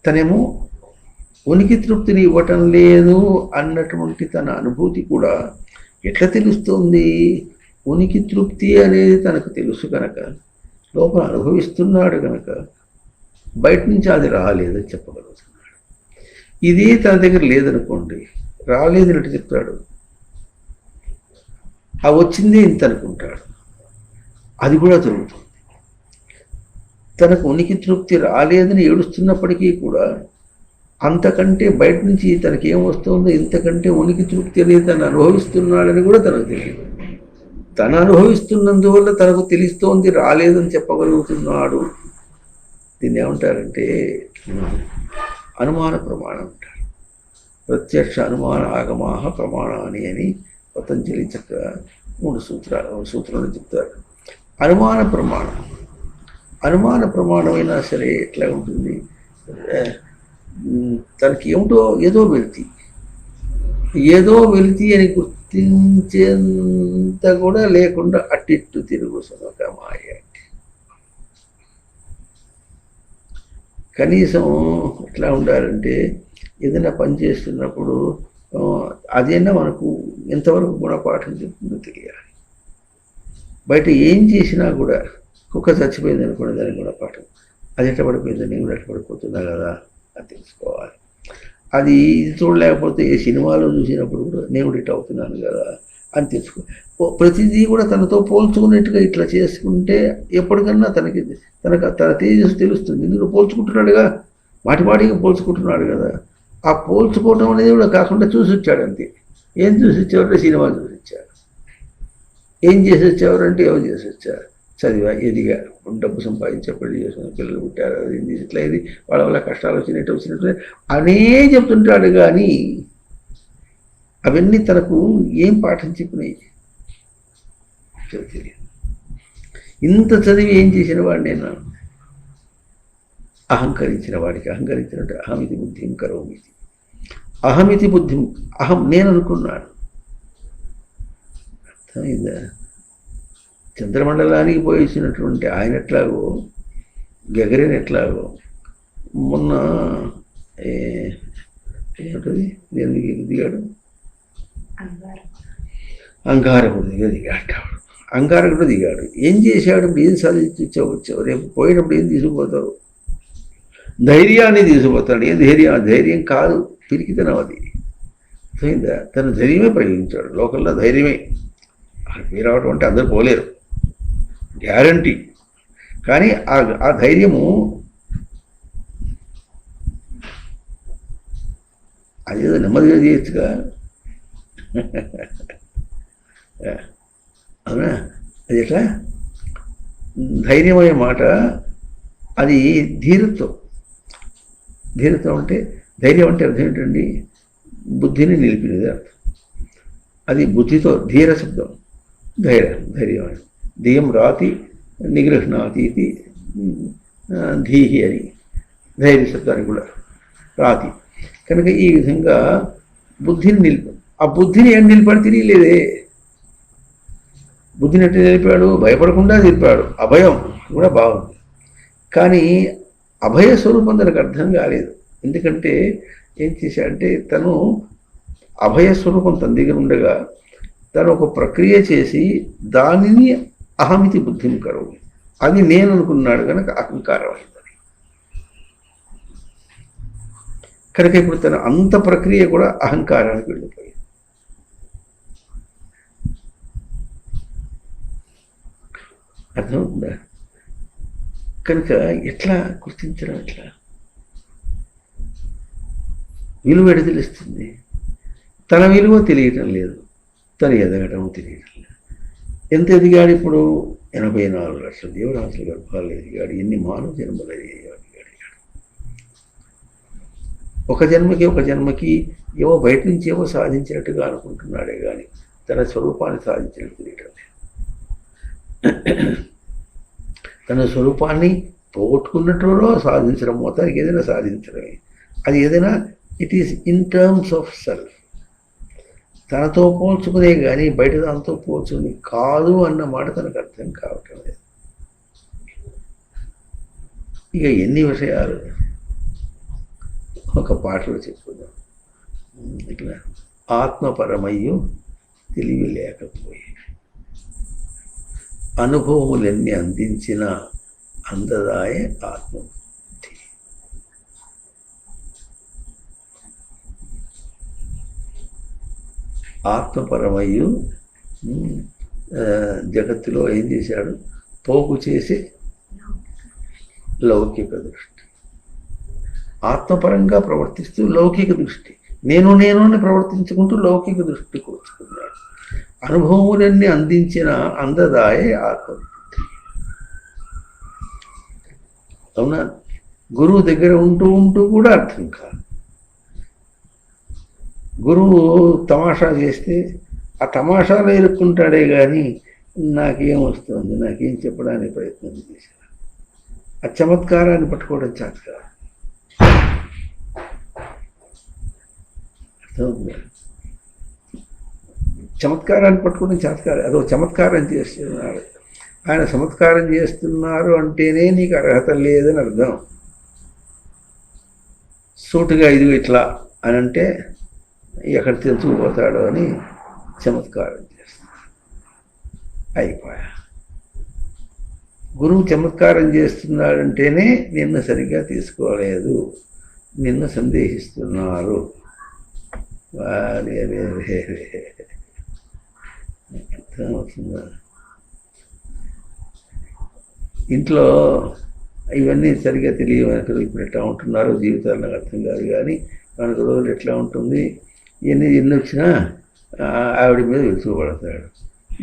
తనేమో ఉనికి తృప్తిని ఇవ్వటం లేదు అన్నటువంటి తన అనుభూతి కూడా ఎట్లా తెలుస్తుంది, ఉనికి తృప్తి అనేది తనకు తెలుసు కనుక, లోపల అనుభవిస్తున్నాడు కనుక బయట నుంచి అది రాలేదని చెప్పగలుగుతున్నాడు. ఇదే తన దగ్గర లేదనుకోండి, రాలేదన్నట్టు చెప్తాడు. ఆ వచ్చిందే ఇంత అనుకుంటాడు, అది కూడా జరుగుతుంది. తనకు ఉనికి తృప్తి రాలేదని ఏడుస్తున్నప్పటికీ కూడా అంతకంటే బయట నుంచి తనకేం వస్తుందో ఇంతకంటే ఉనికి తృప్తి అనేది తను అనుభవిస్తున్నాడని కూడా తనకు తెలియదు. తను అనుభవిస్తున్నందువల్ల తనకు తెలుస్తోంది, రాలేదని చెప్పగలుగుతున్నాడు. దీన్ని ఏమంటారంటే అనుమాన ప్రమాణం అంటారు. ప్రత్యక్ష అనుమాన ఆగమాహ ప్రమాణాన్ని అని పతంజలి చక్కగా 3 సూత్రాలు చెప్తారు. అనుమాన ప్రమాణం అయినా సరే ఎట్లా ఉంటుంది, తనకి ఏమిటో ఏదో వెలితి అని గుర్తించేంత కూడా లేకుండా అట్టిట్టు తిరుగు సునకమాయ. కనీసం ఎట్లా ఉండాలంటే ఏదైనా పని చేస్తున్నప్పుడు అదైనా మనకు ఎంతవరకు గుణపాఠం చెప్తుందో తెలియాలి. బయట ఏం చేసినా కూడా కుక్క చచ్చిపోయింది అనుకోండి, దాని గుణపాఠం అది ఎట్ట పడిపోయిందో నేను కూడా ఎట్ట పడిపోతున్నా కదా అది తెలుసుకోవాలి. అది ఇది చూడలేకపోతే సినిమాలో చూసినప్పుడు కూడా నేను ఇట్ అవుతున్నాను కదా అని తెలుసుకో. ప్రతిదీ కూడా తనతో పోల్చుకున్నట్టుగా ఇట్లా చేసుకుంటే ఎప్పటికన్నా తన తేజస్సు తెలుస్తుంది. ఎందుకు పోల్చుకుంటున్నాడుగా, మాటిమాటిగా పోల్చుకుంటున్నాడు కదా. ఆ పోల్చుకోవడం అనేది కూడా కాకుండా చూసి వచ్చాడు అంతే. ఏం చూసి వచ్చేవారంటే సినిమా చూసి వచ్చారు. ఏం చేసి వచ్చేవారంటే ఎవరు చేసి వచ్చారు, చదివా, ఎదిగా, డబ్బు సంపాదించా, పెళ్లి చేసుకుని పిల్లలు పుట్టారు, అది ఇట్లా ఇది వాళ్ళ వల్ల కష్టాలు వచ్చినట్టు అనే చెప్తుంటాడు. కానీ అవన్నీ తనకు ఏం పాఠం చెప్పినాయి తెలియదు. ఇంత చదివి ఏం చేసిన వాడు నేను అహంకరించిన వాడికి అహంకరించినట్టు అహమితి బుద్ధిం కరోమితి. అహమితి బుద్ధిం, అహం నేను అనుకున్నాడు. అర్థమైందా? చంద్రమండలానికి పోయించినటువంటి ఆయన ఎట్లాగో గగరేన్ ఎట్లాగో మొన్న ఏమిటది దేనికి దిగాడు, అంగారకుడు దిగాడు. అంగారకుడు దిగాడు. ఏం చేశాడు? ఏం సాధించావు? రేపు పోయేటప్పుడు ఏం తీసుకుపోతావు? ధైర్యాన్ని తీసుకుపోతాడు. ఏం ధైర్యం కాదు, పిరికితనం అది. అర్థమైందా? తన ధైర్యమే ప్రయోగించాడు. లోకల్లో ధైర్యమే. పేరు రావడం అంటే అందరూ పోలేరు, గ్యారంటీ. కానీ ఆ ధైర్యము అదేదో నెమ్మదిగా చేయొచ్చుగా. అవునా? అది ఎట్లా ధైర్యమనే మాట, అది ధీరత్వం. ధీరత్వం అంటే, ధైర్యం అంటే అర్థం ఏంటండి? బుద్ధిని నిలిపినది అర్థం. అది బుద్ధితో, ధీర శబ్దం ధైర్యం అని. ధియం రాతి నిగృహ్ణాతి ఇది ధీహి అని ధైర్య శబ్దానికి కూడా రాతి. కనుక ఈ విధంగా బుద్ధిని ఆ బుద్ధిని ఏం నిలిపాడు తెలియలేదే. బుద్ధిని ఎట్లా నిలిపాడు? భయపడకుండా నిలిపాడు. అభయం కూడా బాగుంది. కానీ అభయ స్వరూపం తనకు అర్థం కాలేదు. ఎందుకంటే ఏం చేశాడంటే, తను అభయ స్వరూపం తన దగ్గర ఉండగా తను ఒక ప్రక్రియ చేసి దానిని అహమితి బుద్ధిని కరువు, అది నేను అనుకున్నాడు కనుక అహంకారం అయింది. కనుక ఇప్పుడు తన అంత ప్రక్రియ కూడా అహంకారానికి వెళ్ళిపోయింది. అర్థమవుతుందా? కనుక ఎట్లా గుర్తించడం? ఎట్లా విలువ ఎడ తెలుస్తుంది? తన విలువ తెలియటం లేదు, తను ఎదగడం తెలియటం లేదు. ఎంత ఎదిగాడు ఇప్పుడు? 84 లక్షల దేవరాశుల గర్భాలు ఎదిగాడు. ఎన్ని మానవ జన్మలు అడిగాడు. ఒక జన్మకి ఏవో బయట నుంచి ఏవో సాధించినట్టుగా అనుకుంటున్నాడే కానీ తన స్వరూపాన్ని సాధించినట్టు తెలియటం లేదు. తన స్వరూపాన్ని పోగొట్టుకున్నట్టులో సాధించడం, మొత్తానికి ఏదైనా సాధించడమే. అది ఏదైనా it is in terms of self. తనతో పోల్చుకునే కానీ బయట దాంతో పోల్చుకుని కాదు అన్న మాట తనకు అర్థం కావటం లేదు. ఇక ఎన్ని విషయాలు ఒక పాటలో చెప్పుకుందాం. ఇట్లా ఆత్మపరమయ్యు తెలివి లేకపోయి అనుభవములన్నీ అందించిన అందదాయే ఆత్మబుద్ధి. ఆత్మపరమయ్యు జగత్తులో ఏం చేశాడు? పోగు చేసి లౌకిక దృష్టి, ఆత్మపరంగా ప్రవర్తిస్తూ లౌకిక దృష్టి, నేను అని ప్రవర్తించుకుంటూ లౌకిక దృష్టి కూర్చుకున్నాడు. అనుభవములన్నీ అందించిన అందదాయే ఆత్మబుద్ధి. అవునా? గురువు దగ్గర ఉంటూ కూడా అర్థం కాదు. గురువు తమాషా చేస్తే ఆ తమాషాలో ఇరుక్కుంటాడే కానీ నాకేం వస్తుంది, నాకేం చెప్పడానికి ప్రయత్నం చేశాను. ఆ చమత్కారాన్ని పట్టుకోవడం చేత కాదు. చమత్కారాన్ని పట్టుకోవడం చేత కాదు. అదో చమత్కారం చేస్తున్నాడు. ఆయన చమత్కారం చేస్తున్నారు అంటేనే నీకు అర్హత లేదని అర్థం. సూటుగా ఇది ఇట్లా అని అంటే ఎక్కడ తెలుసుకుపోతాడో అని చమత్కారం చేస్తాడు. అయిపోయా. గురువు చమత్కారం చేస్తున్నాడంటేనే నిన్ను సరిగ్గా తీసుకోలేదు, నిన్ను సందేహిస్తున్నారు. అర్థమవుతుందా? ఇంట్లో ఇవన్నీ సరిగ్గా తెలియవు. ఇప్పుడు ఎట్లా ఉంటున్నారో జీవితాలు నాకు అర్థం కాదు, కానీ మనకు రోజులు ఎట్లా ఉంటుంది, ఎన్ని వచ్చినా ఆవిడ మీద విరుచుకుపడతాడు.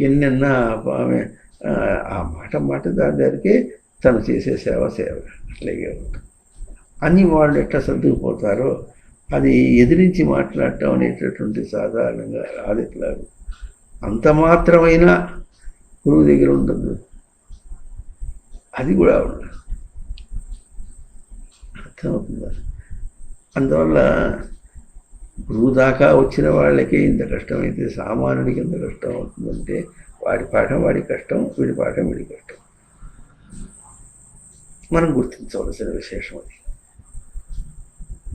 ఎన్నన్నా ఆమె ఆ మాట దానికి తను చేసే సేవ అట్లాగే ఉంటుంది అని వాళ్ళు ఎట్లా సర్దుకుపోతారో అది ఎదిరించి మాట్లాడటం అనేటటువంటి సాధారణంగా రాదు. ఎట్లా అంత మాత్రమైనా గురువు దగ్గర ఉండదు, అది కూడా ఉండదు. అర్థమవుతుందా? అందువల్ల గురువు దాకా వచ్చిన వాళ్ళకి ఇంత కష్టమైతే సామాన్యుడికి ఎంత కష్టం అవుతుందంటే వాడి పాఠం వాడి కష్టం, వీడి పాఠం వీడి కష్టం. మనం గుర్తించవలసిన విశేషం అది.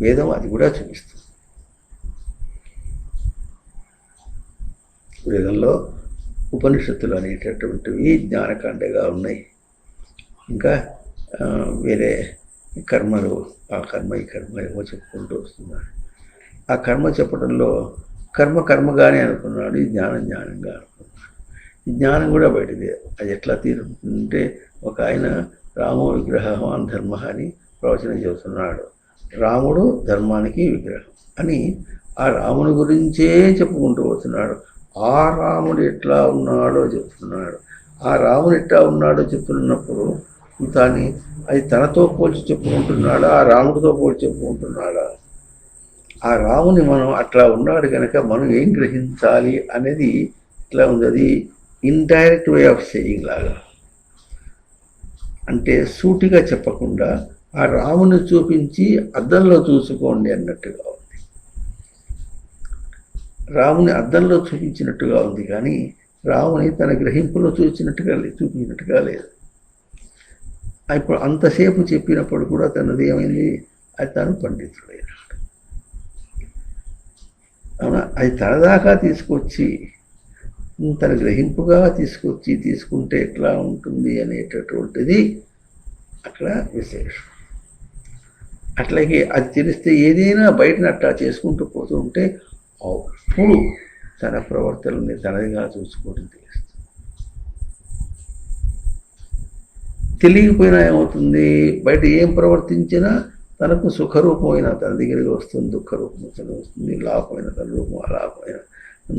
వేదం అది కూడా చూపిస్తుంది. వేదంలో ఉపనిషత్తులు అనేటటువంటివి జ్ఞానకాండగా ఉన్నాయి. ఇంకా వేరే కర్మలు, ఆ కర్మ ఈ కర్మ ఏమో చెప్పుకుంటూ వస్తున్నాడు. ఆ కర్మ చెప్పడంలో కర్మగానే అనుకున్నాడు, ఈ జ్ఞానంగా అనుకున్నాడు. ఈ జ్ఞానం కూడా బయటది. అది ఎట్లా తీరుతుంటే ఒక ఆయన రామో విగ్రహవాన్ ధర్మ అని ప్రవచనం చేస్తున్నాడు. రాముడు ధర్మానికి విగ్రహం అని ఆ రాముని గురించే చెప్పుకుంటూ వస్తున్నాడు. ఆ రాముడు ఎట్లా ఉన్నాడో చెప్తున్నాడు. ఆ రాముడు ఎట్లా ఉన్నాడో చెప్తున్నప్పుడు దాన్ని అది తనతో పోల్చి చెప్పుకుంటున్నాడా, ఆ రాముడితో పోల్చి చెప్పుకుంటున్నాడా? ఆ రాముని మనం అట్లా ఉన్నాడు కనుక మనం ఏం గ్రహించాలి అనేది ఇట్లా ఉంది. అది ఇండైరెక్ట్ వే ఆఫ్ సేయింగ్ లాగా, అంటే సూటిగా చెప్పకుండా ఆ రాముని చూపించి అద్దంలో చూసుకోండి అన్నట్టుగా ఉంది. రాముని అద్దంలో చూపించినట్టుగా ఉంది, కానీ రాముని తన గ్రహింపులో చూపించినట్టుగా లేదు. ఇప్పుడు అంతసేపు చెప్పినప్పుడు కూడా తనది ఏమైంది, అది తను పండితుడైనాడు. అవునా? అది తన దాకా తీసుకొచ్చి తన గ్రహింపుగా తీసుకుంటే ఎట్లా ఉంటుంది అనేటటువంటిది అక్కడ విశేషం. అట్లాగే అది తెలిస్తే ఏదైనా బయటను అట్లా చేసుకుంటూ పోతూ ఉంటే అప్పుడు తన ప్రవర్తనని తనదిగా చూసుకోవడం తెలుస్తుంది. తెలియకపోయినా ఏమవుతుంది, బయట ఏం ప్రవర్తించినా తనకు సుఖరూపమైన తన దగ్గరికి వస్తుంది, దుఃఖరూపం వస్తుంది, లాభమైన తన రూపం, అలాభమైన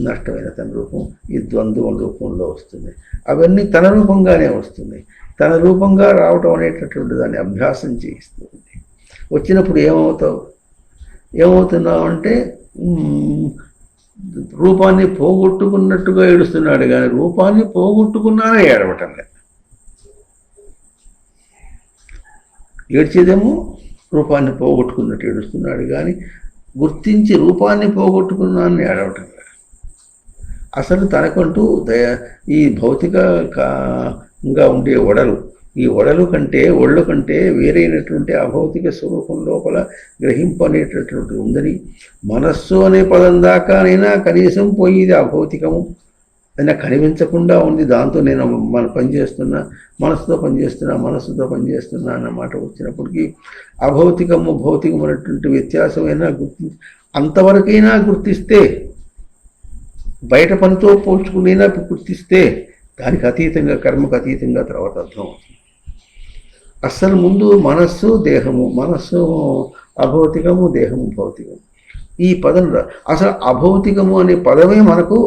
నష్టమైన తన రూపం, ఈ ద్వంద్వం రూపంలో వస్తుంది. అవన్నీ తన రూపంగానే వస్తుంది. తన రూపంగా రావటం అనేటటువంటి దాన్ని అభ్యాసం చేయిస్తుంది. వచ్చినప్పుడు ఏమవుతున్నావు అంటే రూపాన్ని పోగొట్టుకున్నట్టుగా ఏడుస్తున్నాడు, కానీ రూపాన్ని పోగొట్టుకున్నానే ఏడవటం లేదు. ఏడ్చేదేమో రూపాన్ని పోగొట్టుకున్నట్టు ఏడుస్తున్నాడు, కానీ గుర్తించి రూపాన్ని పోగొట్టుకున్నానని ఏడవటం లేదు. అసలు తనకంటూ ఈ భౌతికంగా ఉండే ఈ ఒడలు కంటే ఒళ్ళు కంటే వేరైనటువంటి అభౌతిక స్వరూపం లోపల గ్రహింపు అనేటటువంటిది ఉందని, మనస్సు అనే పదం దాకానైనా కనీసం పోయి ఇది అభౌతికము అయినా కనిపించకుండా ఉంది. దాంతో నేను పనిచేస్తున్నా, మనస్సుతో పనిచేస్తున్నా అన్నమాట వచ్చినప్పటికీ అభౌతికము భౌతికం అనేటువంటి వ్యత్యాసమైనా అంతవరకైనా గుర్తిస్తే, బయట పనితో పోల్చుకునైనా గుర్తిస్తే దానికి అతీతంగా, కర్మకు అతీతంగా తర్వాత అర్థం అవుతుంది. అస్సలు ముందు మనస్సు దేహము, మనస్సు అభౌతికము, దేహము భౌతికము, ఈ పదం అసలు అభౌతికము అనే పదమే మనకు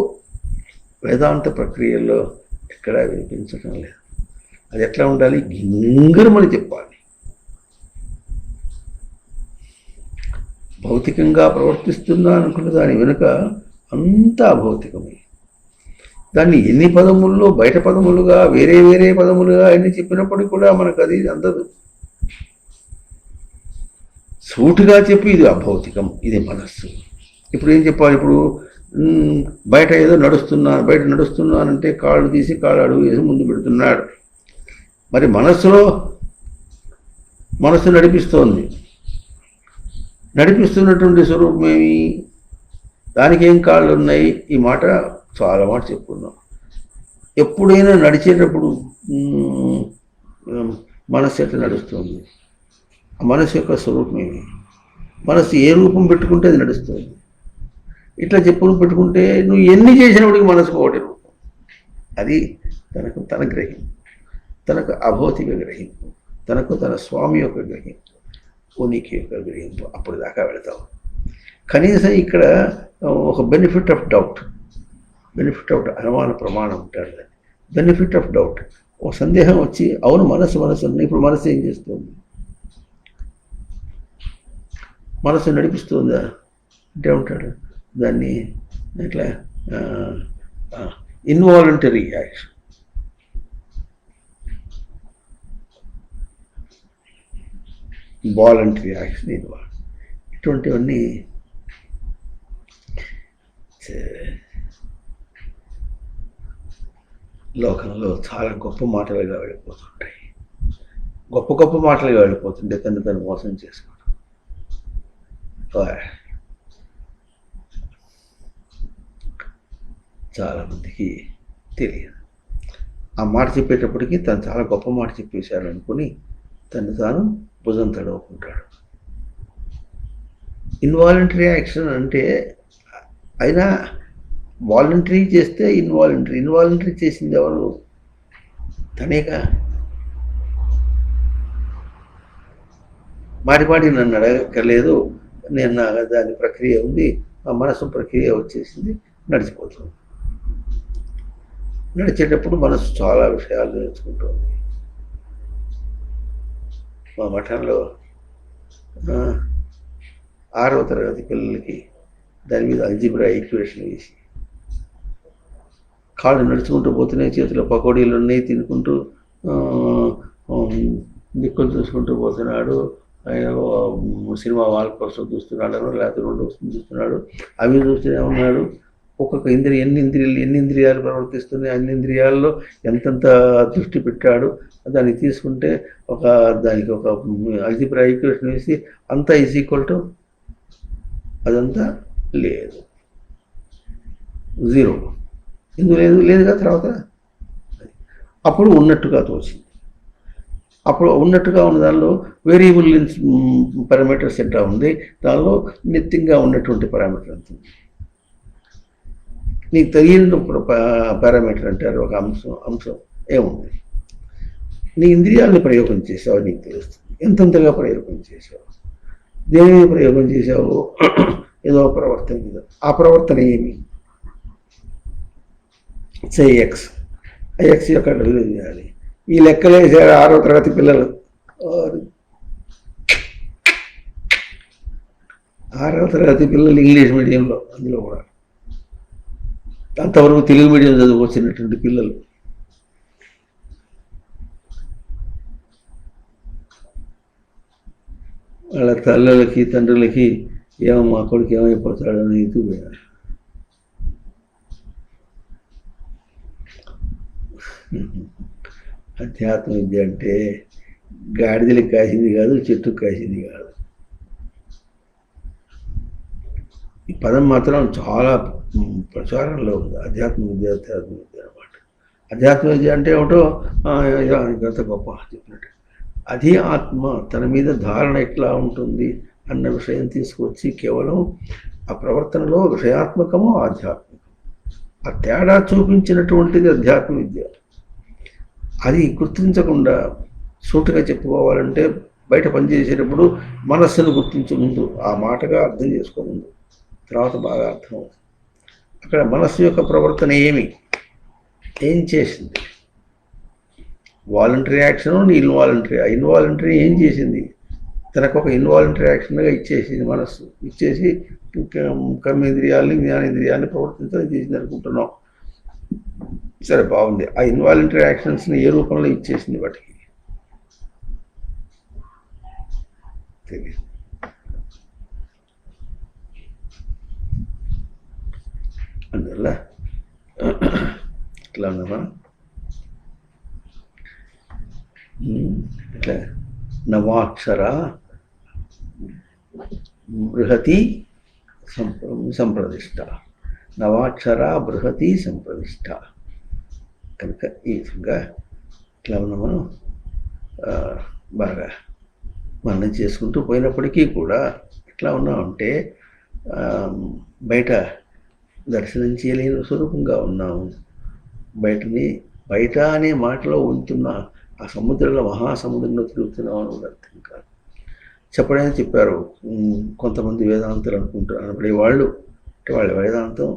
వేదాంత ప్రక్రియల్లో ఎక్కడా వినిపించడం లేదు. అది ఎట్లా ఉండాలి, గింగరమని చెప్పాలి. భౌతికంగా ప్రవర్తిస్తున్నా అనుకున్న దాని వెనుక అంతా అభౌతికమే. దాన్ని ఎన్ని పదముల్లో బయట పదములుగా వేరే పదములుగా ఎన్ని చెప్పినప్పటికీ కూడా మనకు అది అందదు. సూటిగా చెప్పి ఇది అభౌతికం, ఇది మనస్సు. ఇప్పుడు ఏం చెప్పాలి? ఇప్పుడు బయట ఏదో బయట నడుస్తున్నానంటే కాళ్ళు తీసి కాళ్ళు అడుగు వేసి ముందు పెడుతున్నాడు. మరి మనస్సు నడిపిస్తున్నటువంటి స్వరూపం ఏమి, దానికి ఏం కాళ్ళు ఉన్నాయి? ఈ మాట చాలా మాట చెప్పుకున్నాం. ఎప్పుడైనా నడిచేటప్పుడు మనస్సు ఎట్లా నడుస్తుంది? ఆ మనస్సు యొక్క స్వరూపం ఏమి? మనస్సు ఏ రూపం పెట్టుకుంటే అది నడుస్తుంది. ఇట్లా చెప్పులు పెట్టుకుంటే నువ్వు ఎన్ని చేసినప్పటికీ మనసుకు ఒకటి రూపం. అది తన గ్రహింపు, తనకు అభౌతిక గ్రహింపు, తనకు తన స్వామి యొక్క గ్రహింపు, ఉనికి యొక్క గ్రహింపు. అప్పుడు దాకా వెళతాం. కనీసం ఇక్కడ ఒక బెనిఫిట్ ఆఫ్ డౌట్ అనుమాన ప్రమాణం ఉంటాడు. దాన్ని బెనిఫిట్ ఆఫ్ డౌట్. ఒక సందేహం వచ్చి అవును మనసు ఇప్పుడు మనసు ఏం చేస్తుంది? మనసు నడిపిస్తుందా అంటే ఉంటాడు దాన్ని ఇట్లా ఇన్వాలంటరీ యాక్షన్. వాలంటరీ యాక్షన్ ఇటువంటివన్నీ లోకంలో చాలా గొప్ప మాటలుగా వెళ్ళిపోతుంటాయి. గొప్ప మాటలుగా వెళ్ళిపోతుంటే తను మోసం చేసుకోవడం చాలామందికి తెలియదు. ఆ మాట చెప్పేటప్పటికి తను చాలా గొప్ప మాట చెప్పేశారు అనుకుని తాను భుజం తడవుకుంటాడు. ఇన్వాలంటరీ యాక్షన్ అంటే అయినా వాలంటరీ చేస్తే ఇన్వాలంటరీ చేసింది ఎవరు? తనేగా. మాటి నన్ను అడగక్కర్లేదు, నేను దాని ప్రక్రియ ఉంది, ఆ మనసు ప్రక్రియ వచ్చేసింది, నడిచిపోతుంది. నడిచేటప్పుడు మనసు చాలా విషయాలు నేర్చుకుంటుంది. మా మఠంలో 6వ తరగతి పిల్లలకి దాని మీద అల్జిబ్రా ఈక్వేషన్ వేసి కాళ్ళు నడుచుకుంటూ పోతున్నాయి, చేతిలో పకోడీలు ఉన్నాయి, తినుకుంటూ దిక్కులు చూసుకుంటూ పోతున్నాడు. ఆయన సినిమా వాళ్ళ కోసం చూస్తున్నాడు, లేకపోతే 2 వస్తుంది చూస్తున్నాడు. అవి చూస్తూనే ఉన్నాడు. ఒక్కొక్క ఎన్ని ఇంద్రియాలు ప్రవర్తిస్తున్నాయి, అన్ని ఇంద్రియాల్లో ఎంతెంత దృష్టి పెట్టాడు. దాన్ని తీసుకుంటే దానికి ఒక అల్జిబ్రా ఈక్వేషన్ వేసి అంతా ఈజ్ ఈక్వల్ టు అదంతా లేదు, 0. ఎందుకు లేదుగా తర్వాత అప్పుడు ఉన్నట్టుగా తోచింది. అప్పుడు ఉన్నట్టుగా ఉన్న దానిలో వేరియబుల్ పారామీటర్స్ ఎట్లా ఉంది, దానిలో నిత్యంగా ఉన్నటువంటి పారామీటర్ ఎంత ఉంది. నీకు తెలియని పారామీటర్ అంటారు ఒక అంశం ఏముంది. నీ ఇంద్రియాలను ప్రయోగం చేసావు, నీకు తెలుస్తుంది ఎంతెంతగా ప్రయోగం చేసావు, దేని మీద ప్రయోగం చేసావు. ఏదో ప్రవర్తన మీద. ఆ ప్రవర్తన ఏమి? ఎక్స్ యొక్క విలువ చేయాలి. ఈ లెక్కలు వేసారు 6వ తరగతి పిల్లలు. 6వ తరగతి పిల్లలు ఇంగ్లీష్ మీడియంలో, అందులో కూడా అంతవరకు తెలుగు మీడియం చదువుకొచ్చినటువంటి పిల్లలు. వాళ్ళ తల్లులకి తండ్రులకి ఏమో మా కొడుకు ఏమైపోతాడని ఎత్తుపోయారు. అధ్యాత్మ విద్య అంటే గాడిదలకు కాసింది కాదు, చెట్టుకు కాసింది కాదు. ఈ పదం మాత్రం చాలా ప్రచారంలో ఉంది. అధ్యాత్మ విద్య అనమాట. అధ్యాత్మ విద్య అంటే ఏమిటో గత గొప్ప చెప్పినట్టు అది ఆత్మ తన మీద ధారణ ఎట్లా ఉంటుంది అన్న విషయం తీసుకొచ్చి కేవలం ఆ ప్రవర్తనలో విషయాత్మకము ఆధ్యాత్మికం ఆ తేడా చూపించినటువంటిది అధ్యాత్మ విద్య. అది గుర్తించకుండా సూటిగా చెప్పుకోవాలంటే బయట పనిచేసేటప్పుడు మనస్సును గుర్తించే ముందు, ఆ మాటగా అర్థం చేసుకోముందు, తర్వాత బాగా అర్థమవుతుంది. అక్కడ మనస్సు యొక్క ప్రవర్తన ఏం చేసింది? వాలంటరీ యాక్షన్, ఇన్వాలంటరీ ఏం చేసింది? తనకు ఒక ఇన్వాలంటరీ యాక్షన్గా ఇచ్చేసింది మనస్సు. ఇచ్చేసి కర్మేంద్రియాలని జ్ఞానేంద్రియాలని ప్రవర్తించడం చేసింది అనుకుంటున్నాం. సరే, బాగుంది. ఆ ఇన్వాలంటరీ యాక్షన్స్ని ఏ రూపంలో ఇచ్చేసింది వాటికి తెలియదు. అందువల్ల ఇట్లా ఉన్నామా, ఇట్లా నవాక్షర బృహతి సంప్రదిష్ట, నవాక్షర బృహతి సంప్రదిష్ట. కనుక ఈ విధంగా ఇట్లా ఉన్న మనం బాగా మనం చేసుకుంటూ పోయినప్పటికీ కూడా ఎట్లా ఉన్నామంటే బయట దర్శనం చేయలేని స్వరూపంగా ఉన్నాము. బయట అనే మాటలో ఉంటున్న ఆ సముద్రంలో, మహాసముద్రంలో తిరుగుతున్నాం అని అర్థం కాదు. చెప్పడమే చెప్పారు. కొంతమంది వేదాంతులు అనుకుంటారు, అనబడే వాళ్ళు అంటే వాళ్ళ వేదాంతం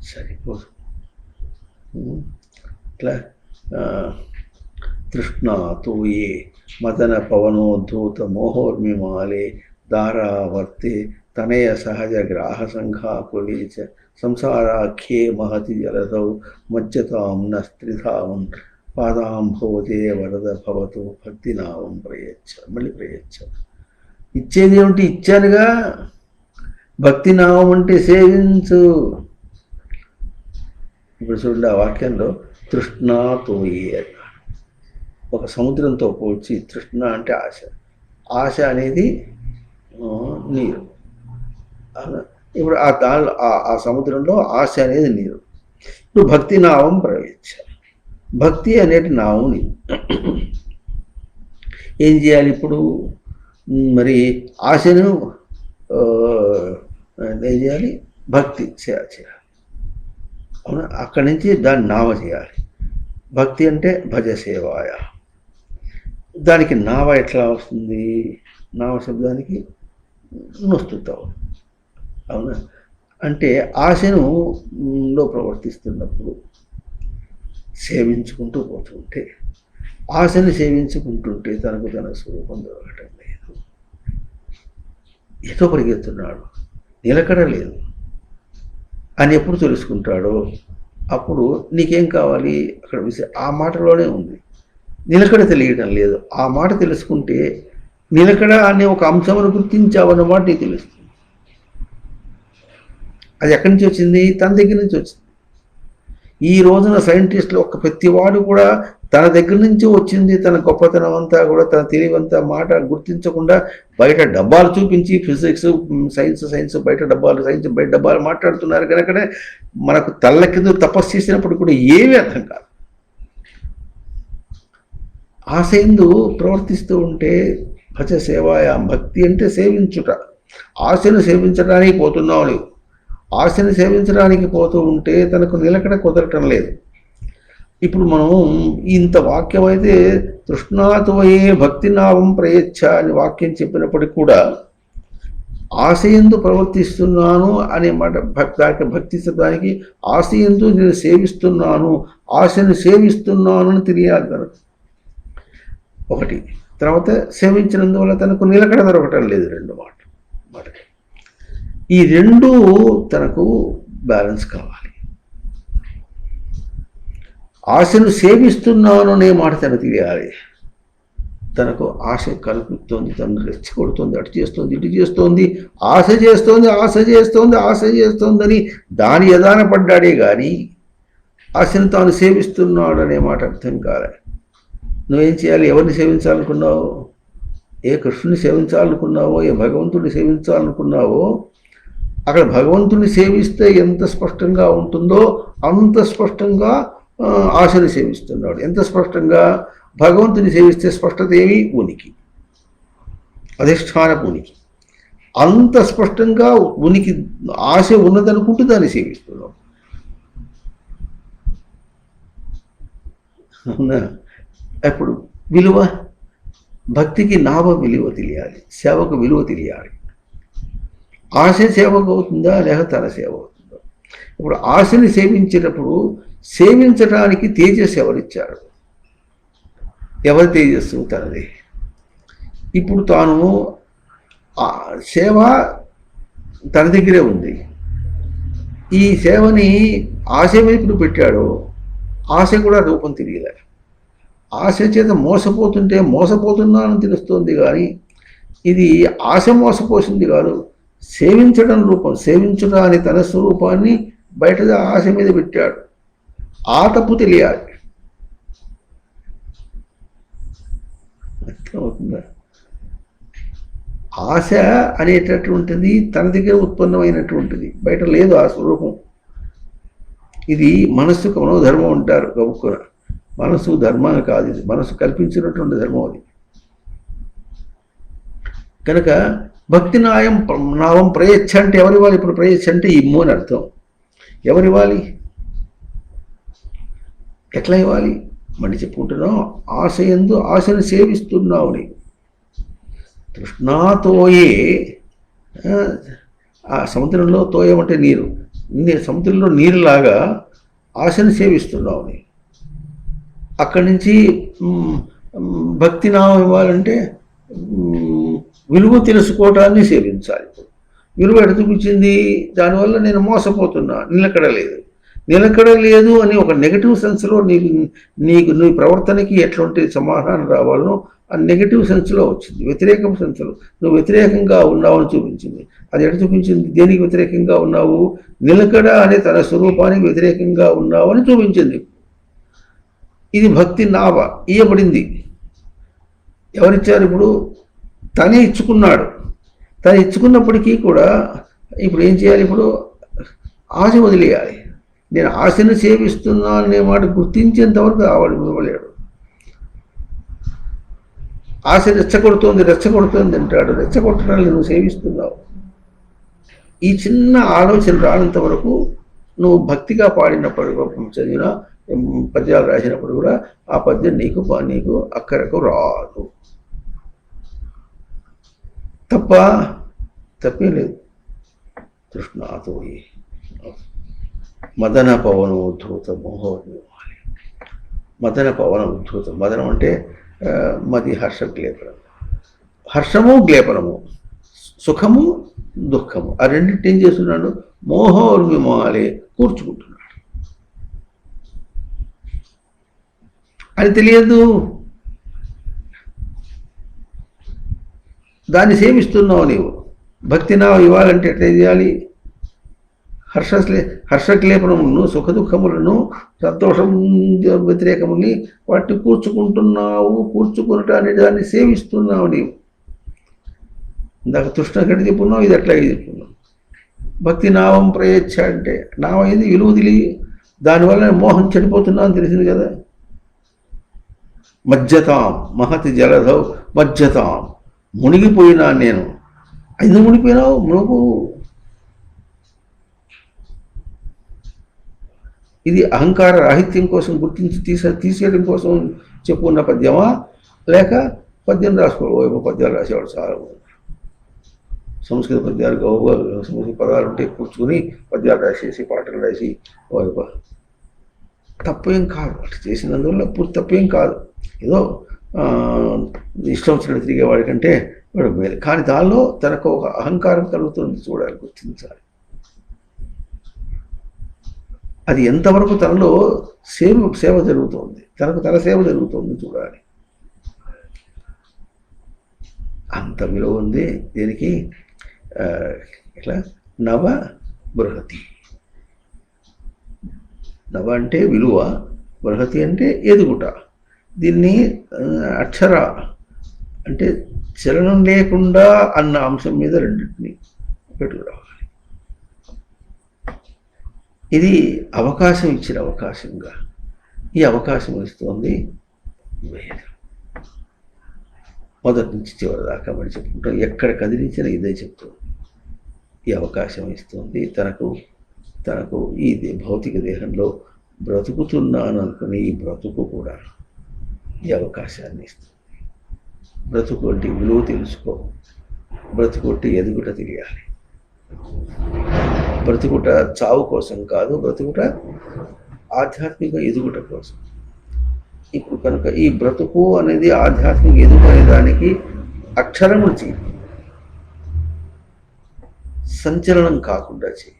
సరిపోదు. ఇట్లా తృష్ణాతో ఏ మదన పవనోద్ధూత మోహోర్మిమాలే దారావర్తే తనయ సహజ గ్రాహ సంఘాకులీచ సంసారాఖ్యే మహతి జలదౌ మజ్జతాం నస్త్రిధావం పాదాంభోదే వరద భవతు భక్తినామం ప్రయచ్చ. మళ్ళీ ప్రయచ్చ. ఇచ్చేది ఏమిటి? ఇచ్చానుగా. భక్తినామం అంటే సేవించు. ఇప్పుడు చూడండి, ఆ వాక్యంలో తృష్ణాతోయే అన్నాడు. ఒక సముద్రంతో పోల్చి, తృష్ణ అంటే ఆశ, ఆశ అనేది నీరు. ఇప్పుడు ఆ సముద్రంలో ఆశ అనేది నీరు. ఇప్పుడు భక్తి నావం ప్రవేశించాలి. భక్తి అనేది నావం నీరు. ఏం చేయాలి ఇప్పుడు? మరి ఆశను ఏం చేయాలి? భక్తి చేయాలి. అవునా? అక్కడి నుంచి దాన్ని నావ చేయాలి. భక్తి అంటే భజ సేవాయ. దానికి నావ ఎట్లా వస్తుంది? నావ శబ్దానికి నొస్తుతావు. అవునా? అంటే ఆశను లో ప్రవర్తిస్తున్నప్పుడు సేవించుకుంటూ పోతుంటే, ఆశను సేవించుకుంటుంటే తనకు తన స్వరూపం దొరకటం లేదు. ఎటో పరిగెత్తున్నాడు, నిలకడ లేదు అని ఎప్పుడు తెలుసుకుంటాడో అప్పుడు నీకేం కావాలి? అక్కడ ఆ మాటలోనే ఉంది. నిలకడ తెలియటం లేదు. ఆ మాట తెలుసుకుంటే నిలకడ అనే ఒక అంశమును గుర్తించావన్నమాట నీకు తెలుస్తుంది. అది ఎక్కడి నుంచి వచ్చింది? తన దగ్గర నుంచి వచ్చింది. ఈ రోజున సైంటిస్టులు ప్రతివాడు కూడా తన దగ్గర నుంచి వచ్చింది. తన గొప్పతనం అంతా కూడా, తన తెలివంతా మాట గుర్తించకుండా బయట డబ్బాలు చూపించి, ఫిజిక్స్ సైన్స్ బయట డబ్బాలు, సైన్స్ బయట డబ్బాలు మాట్లాడుతున్నారు. కనుకనే మనకు తల్ల కింద తపస్సు చేసినప్పుడు కూడా ఏమీ అర్థం కాదు. ఆశయందు ప్రవర్తిస్తూ ఉంటే భజ సేవాయ. భక్తి అంటే సేవించుట. ఆశను సేవించడానికి పోతున్నావు నీవు. ఆశను సేవించడానికి పోతూ ఉంటే తనకు నిలకడ కుదరటం లేదు. ఇప్పుడు మనం ఇంత వాక్యం అయితే తృష్ణాతోయే భక్తి నావం ప్రయచ్చ అని వాక్యం చెప్పినప్పటికీ కూడా ఆశయందు ప్రవర్తిస్తున్నాను అనే మాట, దానికి భక్తి శబ్దానికి ఆశయందు నేను సేవిస్తున్నాను, ఆశను సేవిస్తున్నాను అని తెలియాలి తనకు. ఒకటి. తర్వాత సేవించినందువల్ల తనకు నిలకడ దొరకటం లేదు. రెండు మాట. ఈ రెండు తనకు బ్యాలెన్స్ కావాలి. ఆశను సేవిస్తున్నాను అనే మాట తనకు తెలియాలి. తనకు ఆశ కలుపుతోంది, తను రెచ్చగొడుతోంది, అటు చేస్తోంది, ఇటు చేస్తోంది, ఆశ చేస్తోందని దాని యదాన పడ్డాడే కానీ ఆశను తాను సేవిస్తున్నాడు అనే మాట అర్థం కాలే. నువ్వేం చేయాలి? ఎవరిని సేవించాలనుకున్నావో, ఏ కృష్ణుని సేవించాలనుకున్నావో, ఏ భగవంతుడిని సేవించాలనుకున్నావో, అక్కడ భగవంతుని సేవిస్తే ఎంత స్పష్టంగా ఉంటుందో అంత స్పష్టంగా ఆశని సేవిస్తున్నాడు. ఎంత స్పష్టంగా? భగవంతుని సేవిస్తే స్పష్టత ఏమి? ఉనికి, అధిష్టానపు ఉనికి. అంత స్పష్టంగా ఉనికి, ఆశ ఉన్నదనుకుంటూ దాన్ని సేవిస్తున్నాడు. అవునా? అప్పుడు విలువ, భక్తికి నావ విలువ తెలియాలి, సేవకు విలువ తెలియాలి. ఆశ సేవకు అవుతుందా లేక తన సేవ అవుతుందా? ఇప్పుడు ఆశని సేవించేటప్పుడు సేవించడానికి తేజస్సు ఎవరిచ్చారు? ఎవరి తేజస్సు? తనది. ఇప్పుడు తాను సేవ తన దగ్గరే ఉంది. ఈ సేవని ఆశ వైపును పెట్టాడు. ఆశ కూడా రూపం తెలియలే. ఆశ చేత మోసపోతున్నానని తెలుస్తోంది కానీ ఇది ఆశ మోసపోసింది కాదు. సేవించడం రూపం, సేవించుట అని తన స్వరూపాన్ని బయట ఆశ మీద పెట్టాడు. ఆ తప్పు తెలియాలి. అర్థమవుతుందా? ఆశ అనేటటువంటిది తన దగ్గర ఉత్పన్నమైనటువంటిది, బయట లేదు ఆ స్వరూపం. ఇది మనస్సుకు మనోధర్మం అంటారు గబుక్కున. మనసు ధర్మాన్ని కాదు, ఇది మనసు కల్పించినటువంటి ధర్మం అది. కనుక భక్తి నావం ప్రయచ్చ అంటే ఎవరివ్వాలి? ఇప్పుడు ప్రయచ్చ అంటే ఇమ్ము అని అర్థం. ఎవరివ్వాలి? ఎట్లా ఇవ్వాలి? మళ్ళీ చెప్పుకుంటున్నాం, ఆశయందు ఆశను సేవిస్తున్నావు నీవు. తృష్ణాతోయే, ఆ సముద్రంలో తోయం అంటే నీరు, సముద్రంలో నీరులాగా ఆశను సేవిస్తున్నావు నీ. అక్కడి నుంచి భక్తి నామం ఇవ్వాలంటే విలువ తెలుసుకోవటాన్ని సేవించాలి. విలువ ఎట చూపించింది? దానివల్ల నేను మోసపోతున్నా, నిలకడలేదు అని ఒక నెగటివ్ సెన్స్లో నీకు నీ ప్రవర్తనకి ఎట్లాంటి సమాధానం రావాలనో ఆ నెగటివ్ సెన్స్లో వచ్చింది. వ్యతిరేకం సెన్స్లో నువ్వు వ్యతిరేకంగా ఉన్నావని చూపించింది. అది ఎట చూపించింది? దేనికి వ్యతిరేకంగా ఉన్నావు? నిలకడ అనే తన స్వరూపానికి వ్యతిరేకంగా ఉన్నావు అని చూపించింది. ఇది భక్తి నావ ఇయ్యబడింది. ఎవరిచ్చారు? ఇప్పుడు తనే ఇచ్చుకున్నాడు. తను ఇచ్చుకున్నప్పటికీ కూడా ఇప్పుడు ఏం చేయాలి? ఇప్పుడు ఆశ వదిలేయాలి. నేను ఆశను సేవిస్తున్నాను అనే మాట గుర్తించేంతవరకు ఆవిడ ఇవ్వలేడు. ఆశ రెచ్చగొడుతోంది అంటాడు. రెచ్చగొట్టడాన్ని నువ్వు సేవిస్తున్నావు. ఈ చిన్న ఆలోచన రానంత వరకు నువ్వు భక్తిగా పాడినప్పుడు, చదివిన పద్యాలు రాసినప్పుడు కూడా ఆ పద్యం నీకు అక్కరకు రాదు. తప్పేం లేదు. తృష్ణాతో మదన పవన ఉద్ధూత మోహోన్మాలి. మదన పవన ఉద్ధూతం. మదనం అంటే మది హర్షగ్లేపనం. హర్షము గ్లేపనము, సుఖము దుఃఖము, ఆ రెండింటి ఏం చేస్తున్నాడు? మోహోన్మాలి, కూర్చుకుంటున్నాడు. అది తెలియదు. దాన్ని సేవిస్తున్నావు నీవు. భక్తి నా ఇవ్వాలంటే ఎట్లా చేయాలి? హర్షక్లేపనములను, సుఖ దుఃఖములను, సంతోషం వ్యతిరేకముని వాటిని కూర్చుకుంటున్నావు. కూర్చుకున్నట అనే దాన్ని సేవిస్తున్నావు నీవు. ఇందాక తృష్ణ కట్టి చెప్పున్నావు, ఇది అట్లాగే చెప్పున్నావు. భక్తి నావం ప్రయచ్ఛ అంటే నావం ఏంది? విలువ తెలియ, దానివల్ల మోహం చెడిపోతున్నా అని తెలిసింది కదా. మజ్జతాం మహతి జలధౌ మజ్జతాం, మునిగిపోయినా నేను. ఎందుకు మునిగిపోయినావు? మునుగు. ఇది అహంకార రాహిత్యం కోసం గుర్తించి తీసేయడం కోసం చెప్పుకున్న పద్యమా, లేక పద్యం పద్యాలు రాసేవాడు చాలా సంస్కృత పద్యాలు గౌరవ సంస్కృత పదాలు ఉంటే కూర్చుని పద్యాలు రాసేసి పాటలు రాసి తప్పేం కాదు. అట్లా చేసినందువల్ల పూర్తి తప్పేం కాదు. ఏదో ఇష్టం వచ్చినట్టు తిరిగేవాడికంటే వాడు మేలు. కానీ దానిలో తనకు ఒక అహంకారం కలుగుతుంది, చూడాలి, గుర్తించాలి. అది ఎంతవరకు తనలో సేవ జరుగుతోంది, తన సేవ జరుగుతోంది చూడాలి. అంత విలువ ఉంది దీనికి. ఇట్లా నవ బృహతి. నవ అంటే విలువ, బృహతి అంటే ఎదుగుట. దీన్ని అక్షర అంటే చలనం లేకుండా అన్న అంశం మీద రెండింటిని పెట్టుకురావాలి. ఇది అవకాశం ఇచ్చిన అవకాశంగా ఈ అవకాశం ఇస్తోంది వేదం. మొదటి నుంచి చివరి దాకా మనం చెప్పుకుంటాం. ఎక్కడ కదిలించినా ఇదే చెప్తుంది. ఈ అవకాశం ఇస్తుంది తనకు ఈ భౌతిక దేహంలో బ్రతుకుతున్నాను అనుకుని ఈ బ్రతుకు కూడా ఈ అవకాశాన్ని ఇస్తుంది. బ్రతుకు అంటే విలువ తెలుసుకో. బ్రతుకు అంటే ఎదుగుట తెలియాలి. బ్రతుకుట చావు కోసం కాదు, బ్రతుకుట ఆధ్యాత్మిక ఎదుగుట కోసం. ఇప్పుడు కనుక ఈ బ్రతుకు అనేది ఆధ్యాత్మిక ఎదుగు అనే దానికి అక్షరములు చేయి, సంచలనం కాకుండా చేయి.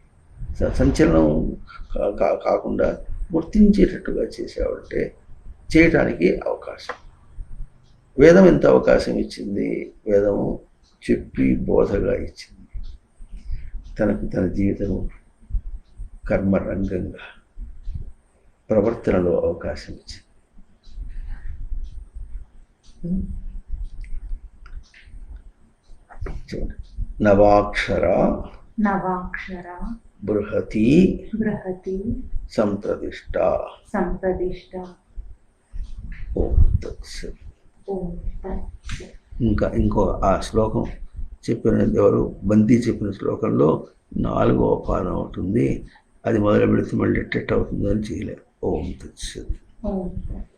సంచలనం కాకుండా గుర్తించేటట్టుగా చేసావంటే చేయటానికి అవకాశం. వేదం ఎంత అవకాశం ఇచ్చింది? వేదము చెప్పి బోధగా ఇచ్చింది. తన జీవితము కర్మరంగంగా ప్రవర్తనలో అవకాశం ఇచ్చింది. చూడండి, నవాక్షర బృహతి సంప్రదిష్ట. ఇంకో ఆ శ్లోకం చెప్పిన ఎవరు బందీ చెప్పిన శ్లోకంలో 4వ పాదం అవుతుంది. అది మొదలు పెడితే మళ్ళీ ఎట్టెట్ అవుతుందని చేయలేదు. ఓం తత్సత్. అవును.